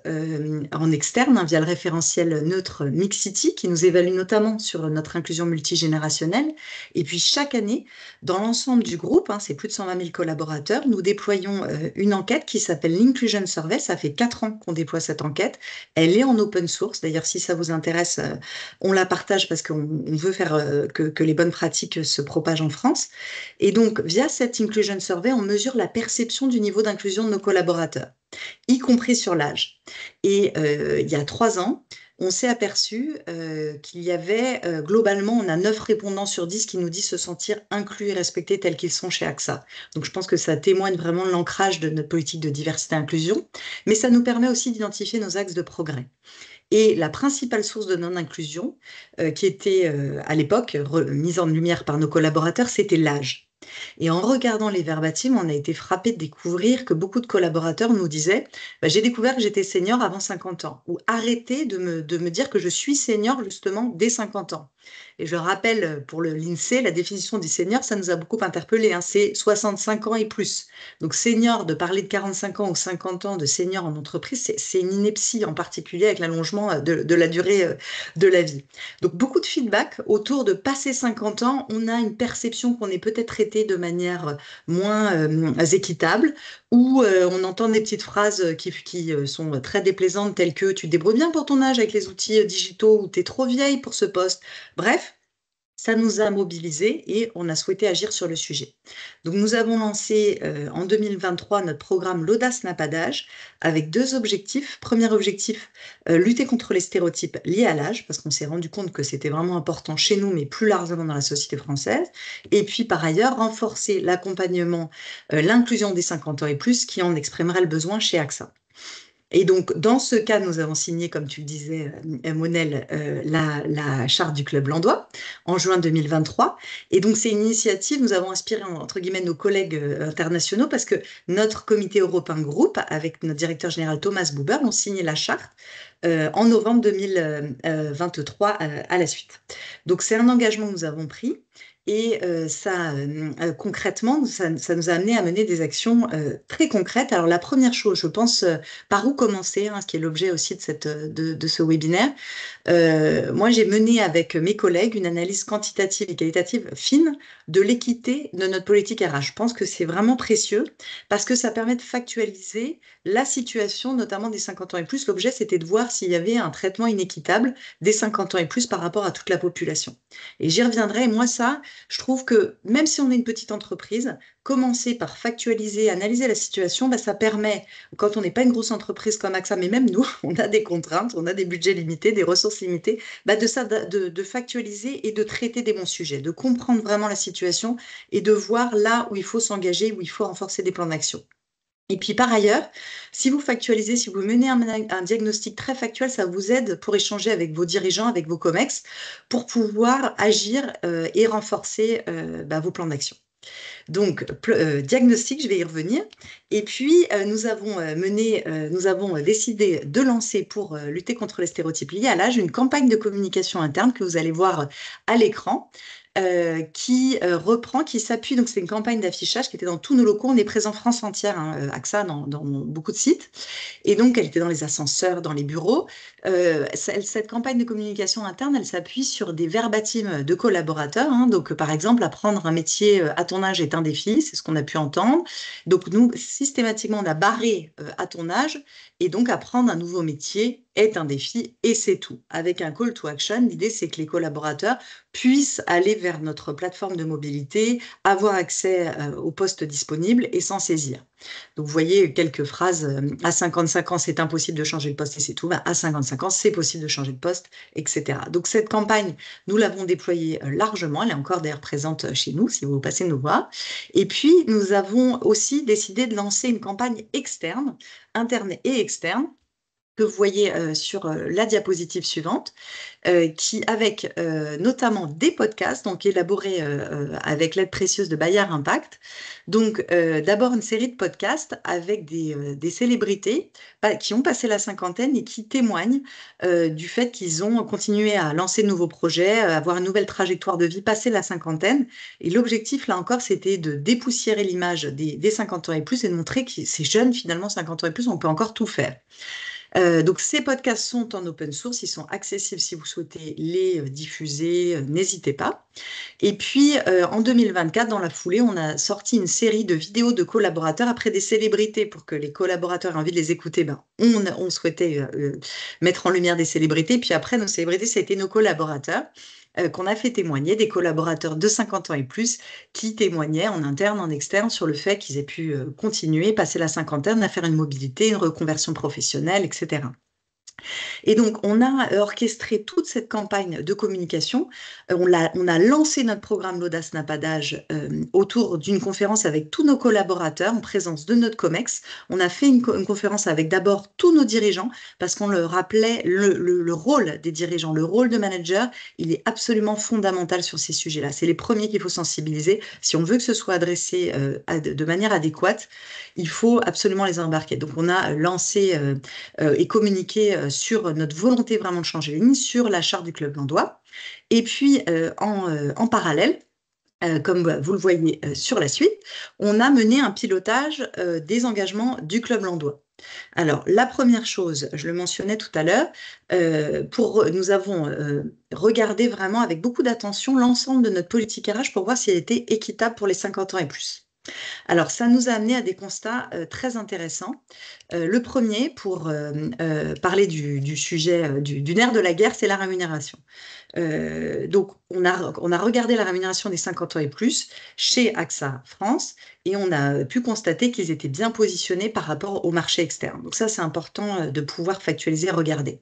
D: en externe via le référentiel neutre Mixity qui nous évalue notamment sur notre inclusion multigénérationnelle. Et puis, chaque année, dans l'ensemble du groupe, c'est plus de 120 000 collaborateurs, nous déployons une enquête qui s'appelle l'Inclusion Survey. Ça fait 4 ans qu'on déploie cette enquête. Elle est en open source. D'ailleurs, si ça vous intéresse, on la partage parce qu'on veut faire que les bonnes pratiques se propagent en France. Et donc, via cette Inclusion Survey, on mesure la perception du niveau d'inclusion de nos collaborateurs, y compris sur l'âge. Et il y a 3 ans, on s'est aperçu qu'il y avait, globalement, on a 9 répondants sur 10 qui nous disent se sentir inclus et respectés tels qu'ils sont chez AXA. Donc, je pense que ça témoigne vraiment de l'ancrage de notre politique de diversité et inclusion, mais ça nous permet aussi d'identifier nos axes de progrès. Et la principale source de non-inclusion, qui était à l'époque mise en lumière par nos collaborateurs, c'était l'âge. Et en regardant les verbatims, on a été frappé de découvrir que beaucoup de collaborateurs nous disaient j'ai découvert que j'étais senior avant 50 ans, ou arrêtez de me dire que je suis senior justement dès 50 ans. Et je rappelle pour l'INSEE, la définition des seniors, ça nous a beaucoup interpellés, c'est 65 ans et plus. Donc senior, de parler de 45 ans ou 50 ans de senior en entreprise, c'est une ineptie, en particulier avec l'allongement de la durée de la vie. Donc beaucoup de feedback autour de passer 50 ans, on a une perception qu'on est peut-être traité de manière moins équitable, ou on entend des petites phrases qui sont très déplaisantes, telles que « tu te débrouilles bien pour ton âge avec les outils digitaux » ou « t'es trop vieille pour ce poste ». Bref, ça nous a mobilisés et on a souhaité agir sur le sujet. Donc nous avons lancé en 2023 notre programme L'audace n'a pas d'âge avec 2 objectifs. Premier objectif, lutter contre les stéréotypes liés à l'âge, parce qu'on s'est rendu compte que c'était vraiment important chez nous, mais plus largement dans la société française. Et puis par ailleurs, renforcer l'accompagnement, l'inclusion des 50 ans et plus qui en exprimerait le besoin chez AXA. Et donc, dans ce cas, nous avons signé, comme tu le disais, Monel, la charte du Club Landois en juin 2023. Et donc, c'est une initiative, nous avons inspiré, entre guillemets, nos collègues internationaux parce que notre comité européen groupe, avec notre directeur général Thomas Buber, ont signé la charte en novembre 2023 à la suite. Donc, c'est un engagement que nous avons pris. Et concrètement, ça nous a amené à mener des actions très concrètes. Alors la première chose, je pense, par où commencer, ce qui est l'objet aussi de ce webinaire. Moi, j'ai mené avec mes collègues une analyse quantitative et qualitative fine de l'équité de notre politique RH. Je pense que c'est vraiment précieux parce que ça permet de factualiser la situation, notamment des 50 ans et plus. L'objet, c'était de voir s'il y avait un traitement inéquitable des 50 ans et plus par rapport à toute la population. Et j'y reviendrai. Et moi, ça, je trouve que même si on est une petite entreprise, commencer par factualiser, analyser la situation, ça permet, quand on n'est pas une grosse entreprise comme AXA, mais même nous, on a des contraintes, on a des budgets limités, des ressources limitées, de factualiser et de traiter des bons sujets, de comprendre vraiment la situation et de voir là où il faut s'engager, où il faut renforcer des plans d'action. Et puis par ailleurs, si vous factualisez, si vous menez un diagnostic très factuel, ça vous aide pour échanger avec vos dirigeants, avec vos COMEX, pour pouvoir agir et renforcer vos plans d'action. Donc, diagnostic, je vais y revenir. Et puis, nous avons décidé de lancer pour lutter contre les stéréotypes liés à l'âge une campagne de communication interne que vous allez voir à l'écran. Qui s'appuie, donc c'est une campagne d'affichage qui était dans tous nos locaux, on est présent France entière, AXA, dans beaucoup de sites, et donc elle était dans les ascenseurs, dans les bureaux. Cette campagne de communication interne, elle s'appuie sur des verbatims de collaborateurs, donc par exemple, apprendre un métier à ton âge est un défi, c'est ce qu'on a pu entendre. Donc nous, systématiquement, on a barré à ton âge, et donc apprendre un nouveau métier est un défi, et c'est tout. Avec un call to action, l'idée c'est que les collaborateurs puissent aller vers notre plateforme de mobilité, avoir accès aux postes disponibles et s'en saisir. Donc, vous voyez quelques phrases, à 55 ans, c'est impossible de changer de poste et c'est tout. À 55 ans, c'est possible de changer de poste, etc. Donc, cette campagne, nous l'avons déployée largement. Elle est encore d'ailleurs présente chez nous, si vous passez nous voir. Et puis, nous avons aussi décidé de lancer une campagne externe, interne et externe, que vous voyez sur la diapositive suivante, qui avec notamment des podcasts, donc élaborés avec l'aide précieuse de Bayard Impact. Donc d'abord une série de podcasts avec des célébrités qui ont passé la cinquantaine et qui témoignent du fait qu'ils ont continué à lancer de nouveaux projets, à avoir une nouvelle trajectoire de vie passé la cinquantaine. Et l'objectif, là encore, c'était de dépoussiérer l'image des 50 ans et plus et de montrer que ces jeunes, finalement, 50 ans et plus, on peut encore tout faire. Donc ces podcasts sont en open source, ils sont accessibles si vous souhaitez les diffuser, n'hésitez pas. Et puis en 2024, dans la foulée, on a sorti une série de vidéos de collaborateurs après des célébrités pour que les collaborateurs aient envie de les écouter. On souhaitait mettre en lumière des célébrités, puis après nos célébrités, ça a été nos collaborateurs. Qu'on a fait témoigner, des collaborateurs de 50 ans et plus qui témoignaient en interne, en externe sur le fait qu'ils aient pu continuer, passer la cinquantaine, à faire une mobilité, une reconversion professionnelle, etc. Et donc, on a orchestré toute cette campagne de communication. On a lancé notre programme L'Audace n'a pas d'âge autour d'une conférence avec tous nos collaborateurs en présence de notre COMEX. On a fait une conférence avec d'abord tous nos dirigeants parce qu'on leur rappelait le rôle des dirigeants, le rôle de manager. Il est absolument fondamental sur ces sujets-là. C'est les premiers qu'il faut sensibiliser. Si on veut que ce soit adressé de manière adéquate, il faut absolument les embarquer. Donc, on a lancé et communiqué sur notre volonté vraiment de changer les lignes, sur la charte du Club Landois. Et puis, en parallèle, comme vous le voyez sur la suite, on a mené un pilotage des engagements du Club Landois. Alors, la première chose, je le mentionnais tout à l'heure, nous avons regardé vraiment avec beaucoup d'attention l'ensemble de notre politique RH pour voir si elle était équitable pour les 50 ans et plus. Alors, ça nous a amené à des constats très intéressants. Le premier, pour parler du sujet, du nerf de la guerre, c'est la rémunération. Donc, on a regardé la rémunération des 50 ans et plus chez AXA France et on a pu constater qu'ils étaient bien positionnés par rapport au marché externe. Donc ça, c'est important de pouvoir factualiser et regarder.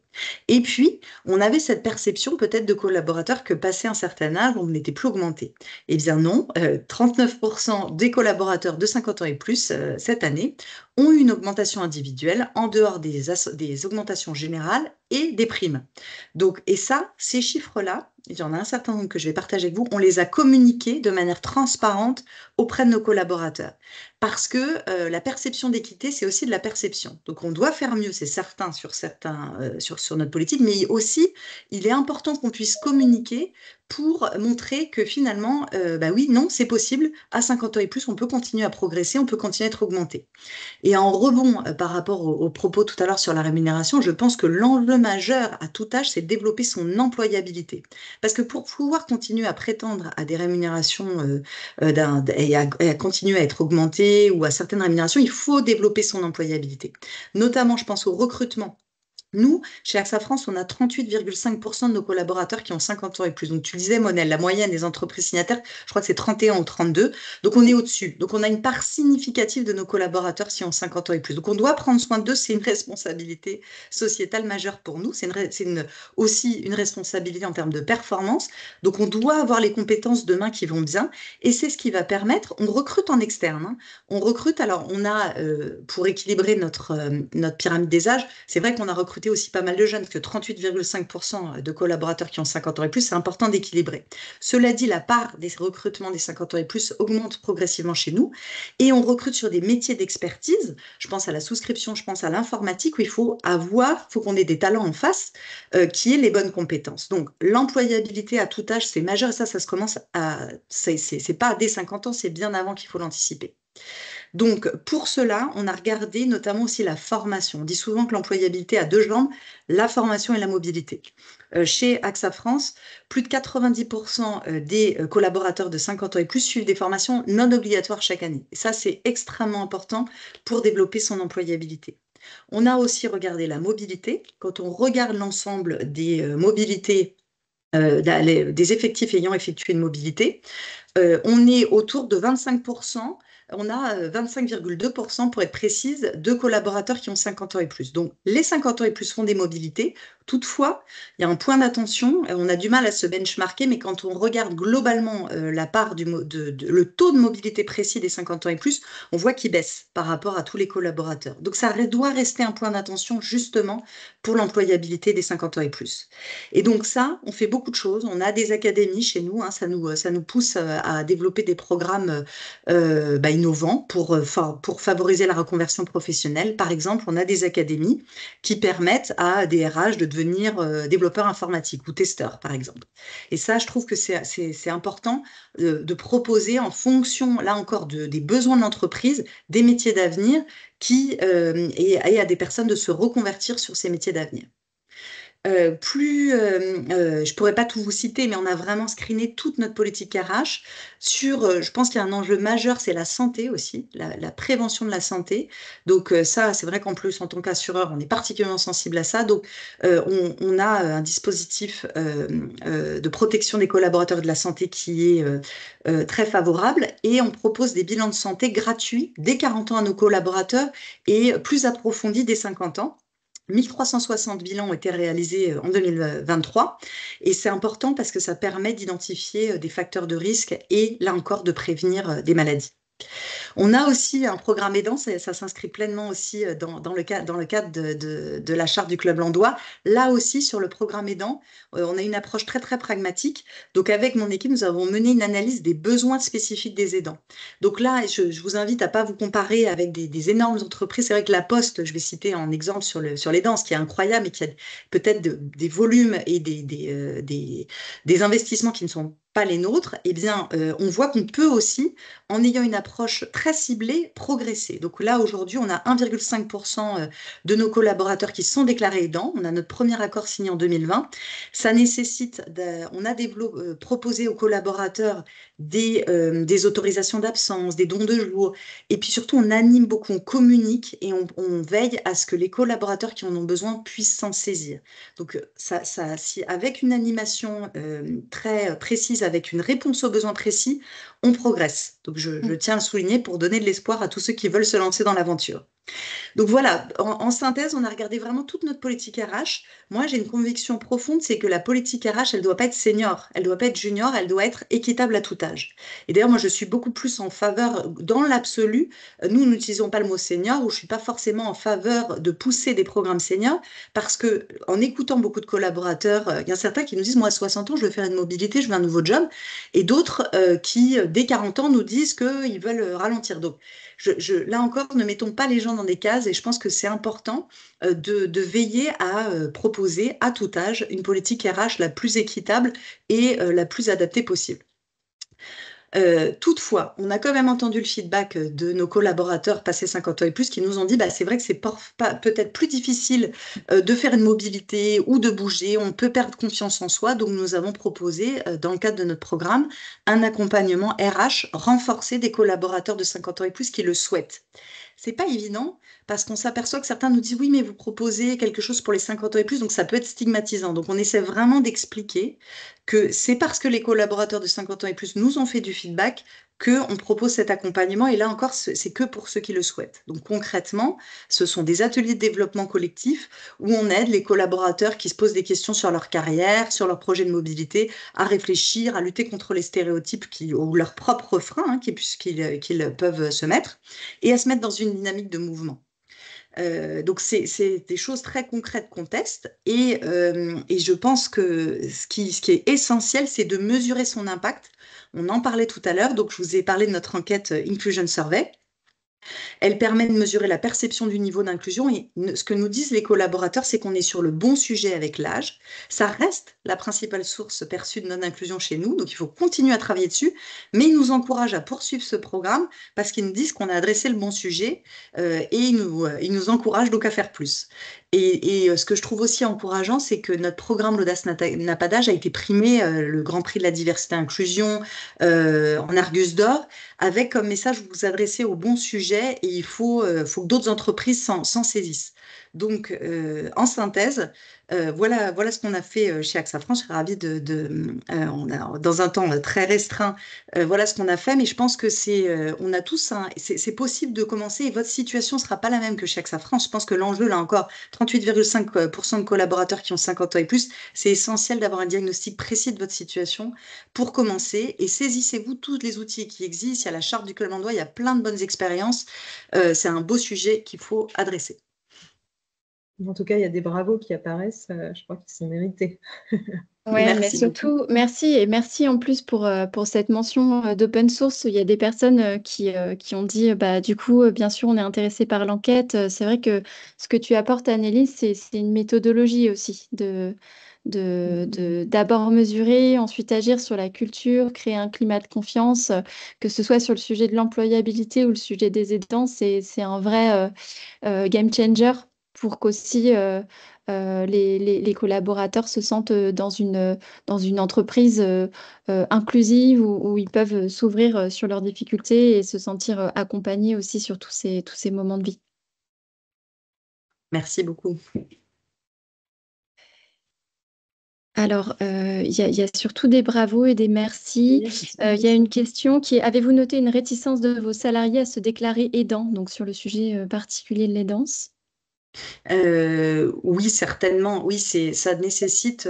D: Et puis, on avait cette perception peut-être de collaborateurs que passé un certain âge, on n'était plus augmenté. Eh bien non, 39% des collaborateurs de 50 ans et plus cette année ont eu une augmentation individuelle en dehors des augmentations générales et des primes. Donc, et ça, ces chiffres-là, il y en a un certain nombre que je vais partager avec vous, on les a communiqués de manière transparente auprès de nos collaborateurs. Parce que la perception d'équité, c'est aussi de la perception. Donc, on doit faire mieux, c'est certain, sur notre politique, mais aussi, il est important qu'on puisse communiquer pour montrer que finalement, oui, non, c'est possible, à 50 ans et plus, on peut continuer à progresser, on peut continuer à être augmenté. Et en rebond par rapport aux propos tout à l'heure sur la rémunération, je pense que l'enjeu majeur à tout âge, c'est de développer son employabilité. Parce que pour pouvoir continuer à prétendre à des rémunérations et à continuer à être augmenté ou à certaines rémunérations, il faut développer son employabilité. Notamment, je pense au recrutement. Nous, chez AXA France, on a 38,5% de nos collaborateurs qui ont 50 ans et plus. Donc, tu disais, Monel, la moyenne des entreprises signataires, je crois que c'est 31 ou 32. Donc, on est au-dessus. Donc, on a une part significative de nos collaborateurs qui ont 50 ans et plus. Donc, on doit prendre soin d'eux. C'est une responsabilité sociétale majeure pour nous. C'est aussi une responsabilité en termes de performance. Donc, on doit avoir les compétences demain qui vont bien. Et c'est ce qui va permettre, on recrute en externe. Hein. On recrute, alors, on a, pour équilibrer notre pyramide des âges, c'est vrai qu'on a recruté aussi pas mal de jeunes, parce que 38,5% de collaborateurs qui ont 50 ans et plus, c'est important d'équilibrer. Cela dit, la part des recrutements des 50 ans et plus augmente progressivement chez nous, et on recrute sur des métiers d'expertise. Je pense à la souscription, je pense à l'informatique, où il faut qu'on ait des talents en face qui aient les bonnes compétences. Donc, l'employabilité à tout âge, c'est majeur, et ça se commence c'est pas dès 50 ans, c'est bien avant qu'il faut l'anticiper. Donc, pour cela, on a regardé notamment aussi la formation. On dit souvent que l'employabilité a deux jambes, la formation et la mobilité. Chez AXA France, plus de 90% des collaborateurs de 50 ans et plus suivent des formations non obligatoires chaque année. Et ça, c'est extrêmement important pour développer son employabilité. On a aussi regardé la mobilité. Quand on regarde l'ensemble des mobilités, des effectifs ayant effectué une mobilité, on est autour de 25%. On a 25,2% pour être précise de collaborateurs qui ont 50 ans et plus. Donc, les 50 ans et plus font des mobilités, Toutefois, il y a un point d'attention, on a du mal à se benchmarker, mais quand on regarde globalement la part le taux de mobilité précis des 50 ans et plus, on voit qu'il baisse par rapport à tous les collaborateurs. Donc ça doit rester un point d'attention justement pour l'employabilité des 50 ans et plus. Et donc ça, on fait beaucoup de choses. On a des académies chez nous, hein, ça nous pousse à développer des programmes innovants pour favoriser la reconversion professionnelle. Par exemple, on a des académies qui permettent à des RH de devenir développeurs informatiques ou testeurs, par exemple. Et ça, je trouve que c'est important de proposer en fonction, là encore, des besoins de l'entreprise, des métiers d'avenir et à des personnes de se reconvertir sur ces métiers d'avenir. Je pourrais pas tout vous citer, mais on a vraiment screené toute notre politique RH sur, je pense qu'il y a un enjeu majeur, c'est la santé aussi, la prévention de la santé. Donc ça, c'est vrai qu'en plus, en tant qu'assureur, on est particulièrement sensible à ça. Donc on a un dispositif de protection des collaborateurs et de la santé qui est très favorable et on propose des bilans de santé gratuits dès 40 ans à nos collaborateurs et plus approfondis dès 50 ans. 1360 bilans ont été réalisés en 2023 et c'est important parce que ça permet d'identifier des facteurs de risque et là encore de prévenir des maladies. On a aussi un programme aidant, ça s'inscrit pleinement aussi dans le cadre de la charte du Club Landois. Là aussi, sur le programme aidant, on a une approche très, très pragmatique. Donc, avec mon équipe, nous avons mené une analyse des besoins spécifiques des aidants. Donc là, je vous invite à ne pas vous comparer avec des énormes entreprises. C'est vrai que La Poste, je vais citer en exemple sur l'aidant, ce qui est incroyable et qui a peut-être des volumes et des investissements qui ne sont pas les nôtres, eh bien, on voit qu'on peut aussi, en ayant une approche très ciblée, progresser. Donc là, aujourd'hui, on a 1,5% de nos collaborateurs qui sont déclarés aidants. On a notre premier accord signé en 2020. Ça nécessite, on a proposé aux collaborateurs des autorisations d'absence, des dons de jours. Et puis surtout, on anime beaucoup, on communique et on veille à ce que les collaborateurs qui en ont besoin puissent s'en saisir. Donc, si avec une animation très précise, avec une réponse aux besoins précis, on progresse. Donc, je tiens à le souligner pour donner de l'espoir à tous ceux qui veulent se lancer dans l'aventure. Donc voilà, en synthèse, on a regardé vraiment toute notre politique RH. Moi, j'ai une conviction profonde, c'est que la politique RH, elle ne doit pas être senior, elle ne doit pas être junior, elle doit être équitable à tout âge. Et d'ailleurs, moi, je suis beaucoup plus en faveur, dans l'absolu, nous n'utilisons pas le mot senior, ou je ne suis pas forcément en faveur de pousser des programmes seniors, parce que en écoutant beaucoup de collaborateurs, il y a certains qui nous disent, moi, à 60 ans, je veux faire une mobilité, je veux un nouveau job, et d'autres qui, dès 40 ans, nous disent qu'ils veulent ralentir. Donc, là encore, ne mettons pas les gens dans des cases et je pense que c'est important de veiller à proposer à tout âge une politique RH la plus équitable et la plus adaptée possible. Toutefois, on a quand même entendu le feedback de nos collaborateurs passés 50 ans et plus qui nous ont dit c'est vrai que c'est peut-être plus difficile de faire une mobilité ou de bouger, on peut perdre confiance en soi, donc nous avons proposé dans le cadre de notre programme un accompagnement RH renforcé des collaborateurs de 50 ans et plus qui le souhaitent. C'est pas évident parce qu'on s'aperçoit que certains nous disent oui, mais vous proposez quelque chose pour les 50 ans et plus, donc ça peut être stigmatisant. Donc on essaie vraiment d'expliquer que c'est parce que les collaborateurs de 50 ans et plus nous ont fait du feedback qu'on propose cet accompagnement. Et là encore, c'est que pour ceux qui le souhaitent. Donc concrètement, ce sont des ateliers de développement collectif où on aide les collaborateurs qui se posent des questions sur leur carrière, sur leur projet de mobilité, à réfléchir, à lutter contre les stéréotypes ou leurs propres freins qu'ils peuvent se mettre, et à se mettre dans une dynamique de mouvement. Donc, c'est des choses très concrètes qu'on teste et je pense que ce qui est essentiel, c'est de mesurer son impact. On en parlait tout à l'heure, donc je vous ai parlé de notre enquête Inclusion Survey. Elle permet de mesurer la perception du niveau d'inclusion et ce que nous disent les collaborateurs, c'est qu'on est sur le bon sujet avec l'âge. Ça reste la principale source perçue de non-inclusion chez nous, donc il faut continuer à travailler dessus, mais ils nous encouragent à poursuivre ce programme parce qu'ils nous disent qu'on a adressé le bon sujet et ils nous encouragent donc à faire plus. Et ce que je trouve aussi encourageant, c'est que notre programme L'Audace n'a pas d'âge a été primé le Grand Prix de la diversité et inclusion en Argus d'or, avec comme message vous vous adressez au bon sujet et il faut que d'autres entreprises s'en saisissent. Donc, en synthèse, voilà ce qu'on a fait chez AXA France. Je serais ravie on a, dans un temps très restreint, voilà ce qu'on a fait. Mais je pense que on a tous, c'est possible de commencer et votre situation ne sera pas la même que chez AXA France. Je pense que l'enjeu, là encore, 38,5% de collaborateurs qui ont 50 ans et plus, c'est essentiel d'avoir un diagnostic précis de votre situation pour commencer. Et saisissez-vous tous les outils qui existent. Il y a la charte du col d'emploi, il y a plein de bonnes expériences. C'est un beau sujet qu'il faut adresser.
A: En tout cas, il y a des bravos qui apparaissent, je crois qu'ils sont mérités.
B: Ouais, mais
D: Merci
B: surtout, merci et merci en plus pour cette mention d'open source. Il y a des personnes qui ont dit, bah, du coup, bien sûr, on est intéressé par l'enquête. C'est vrai que ce que tu apportes, Annelise, c'est une méthodologie aussi d'abord mesurer, ensuite agir sur la culture, créer un climat de confiance, que ce soit sur le sujet de l'employabilité ou le sujet des aidants, c'est un vrai game changer pour qu'aussi les collaborateurs se sentent dans une entreprise inclusive où ils peuvent s'ouvrir sur leurs difficultés et se sentir accompagnés aussi sur tous ces moments de vie.
D: Merci beaucoup.
B: Alors, il y a surtout des bravos et des merci. Il y a une question qui est, avez-vous noté une réticence de vos salariés à se déclarer aidants, donc sur le sujet particulier de l'aidance?
D: Oui, certainement. Oui, ça nécessite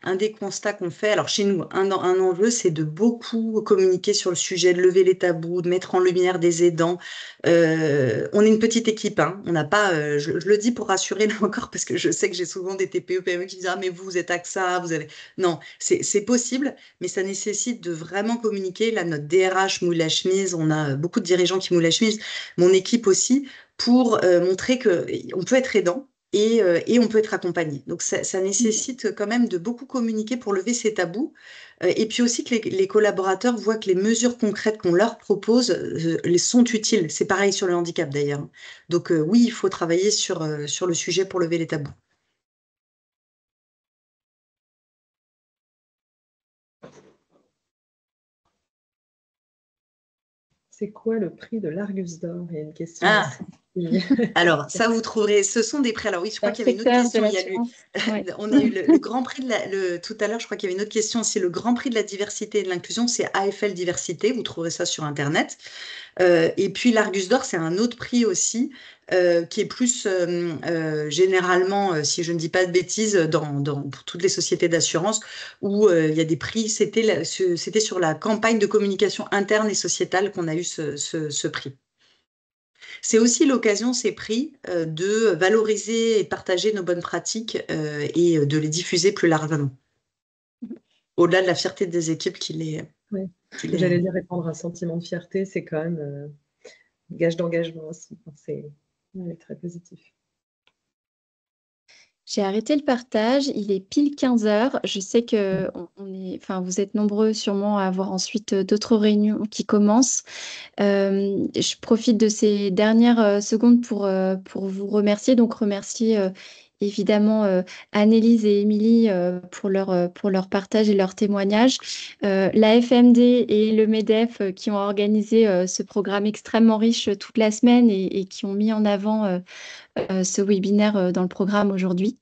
D: un des constats qu'on fait. Alors chez nous, un enjeu, c'est de beaucoup communiquer sur le sujet, de lever les tabous, de mettre en lumière des aidants. On est une petite équipe, hein. On n'a pas. Je le dis pour rassurer là encore parce que je sais que j'ai souvent des TPE, PME qui disent ah mais vous êtes AXA, vous avez. Non, c'est possible, mais ça nécessite de vraiment communiquer. Là, notre DRH mouille la chemise. On a beaucoup de dirigeants qui mouillent la chemise. Mon équipe aussi pour montrer qu'on peut être aidant et on peut être accompagné. Donc ça nécessite quand même de beaucoup communiquer pour lever ces tabous. Et puis aussi que les collaborateurs voient que les mesures concrètes qu'on leur propose les sont utiles. C'est pareil sur le handicap d'ailleurs. Donc oui, il faut travailler sur le sujet pour lever les tabous.
A: C'est quoi le prix de l'Argus d'or? Il y a une question.
D: Ah. Alors, ça, vous trouverez, ce sont des prix. Alors oui, je crois qu'il y avait une autre question. On a eu le Grand Prix tout à l'heure, je crois qu'il y avait une autre question aussi. Le Grand Prix de la diversité et de l'inclusion, c'est AFL Diversité. Vous trouverez ça sur Internet. Et puis l'Argus d'or, c'est un autre prix aussi, qui est plus généralement, si je ne dis pas de bêtises, pour toutes les sociétés d'assurance, où il y a des prix. C'était sur la campagne de communication interne et sociétale qu'on a eu ce prix. C'est aussi l'occasion, ces prix, de valoriser et partager nos bonnes pratiques et de les diffuser plus largement. Au-delà de la fierté des équipes qui les...
A: Ouais. J'allais dire répondre à un sentiment de fierté, c'est quand même gage d'engagement aussi. C'est très positif.
B: J'ai arrêté le partage, il est pile 15 heures. Je sais que vous êtes nombreux sûrement à avoir ensuite d'autres réunions qui commencent. Je profite de ces dernières secondes pour vous remercier. Donc, remercier évidemment Annelise et Émilie pour leur partage et leur témoignage. La FMD et le MEDEF qui ont organisé ce programme extrêmement riche toute la semaine et qui ont mis en avant ce webinaire dans le programme aujourd'hui.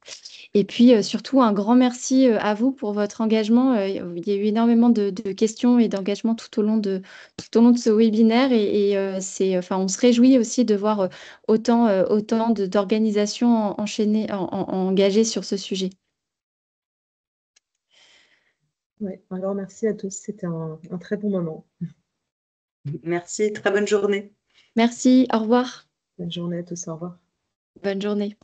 B: Et puis surtout, un grand merci à vous pour votre engagement. Il y a eu énormément de questions et d'engagement tout au long de ce webinaire. Et on se réjouit aussi de voir autant d'organisations enchaînées, engagées sur ce sujet.
A: Ouais, un grand merci à tous. C'était un très bon moment.
D: Merci, très bonne journée.
B: Merci, au revoir.
A: Bonne journée à tous, au revoir.
B: Bonne journée.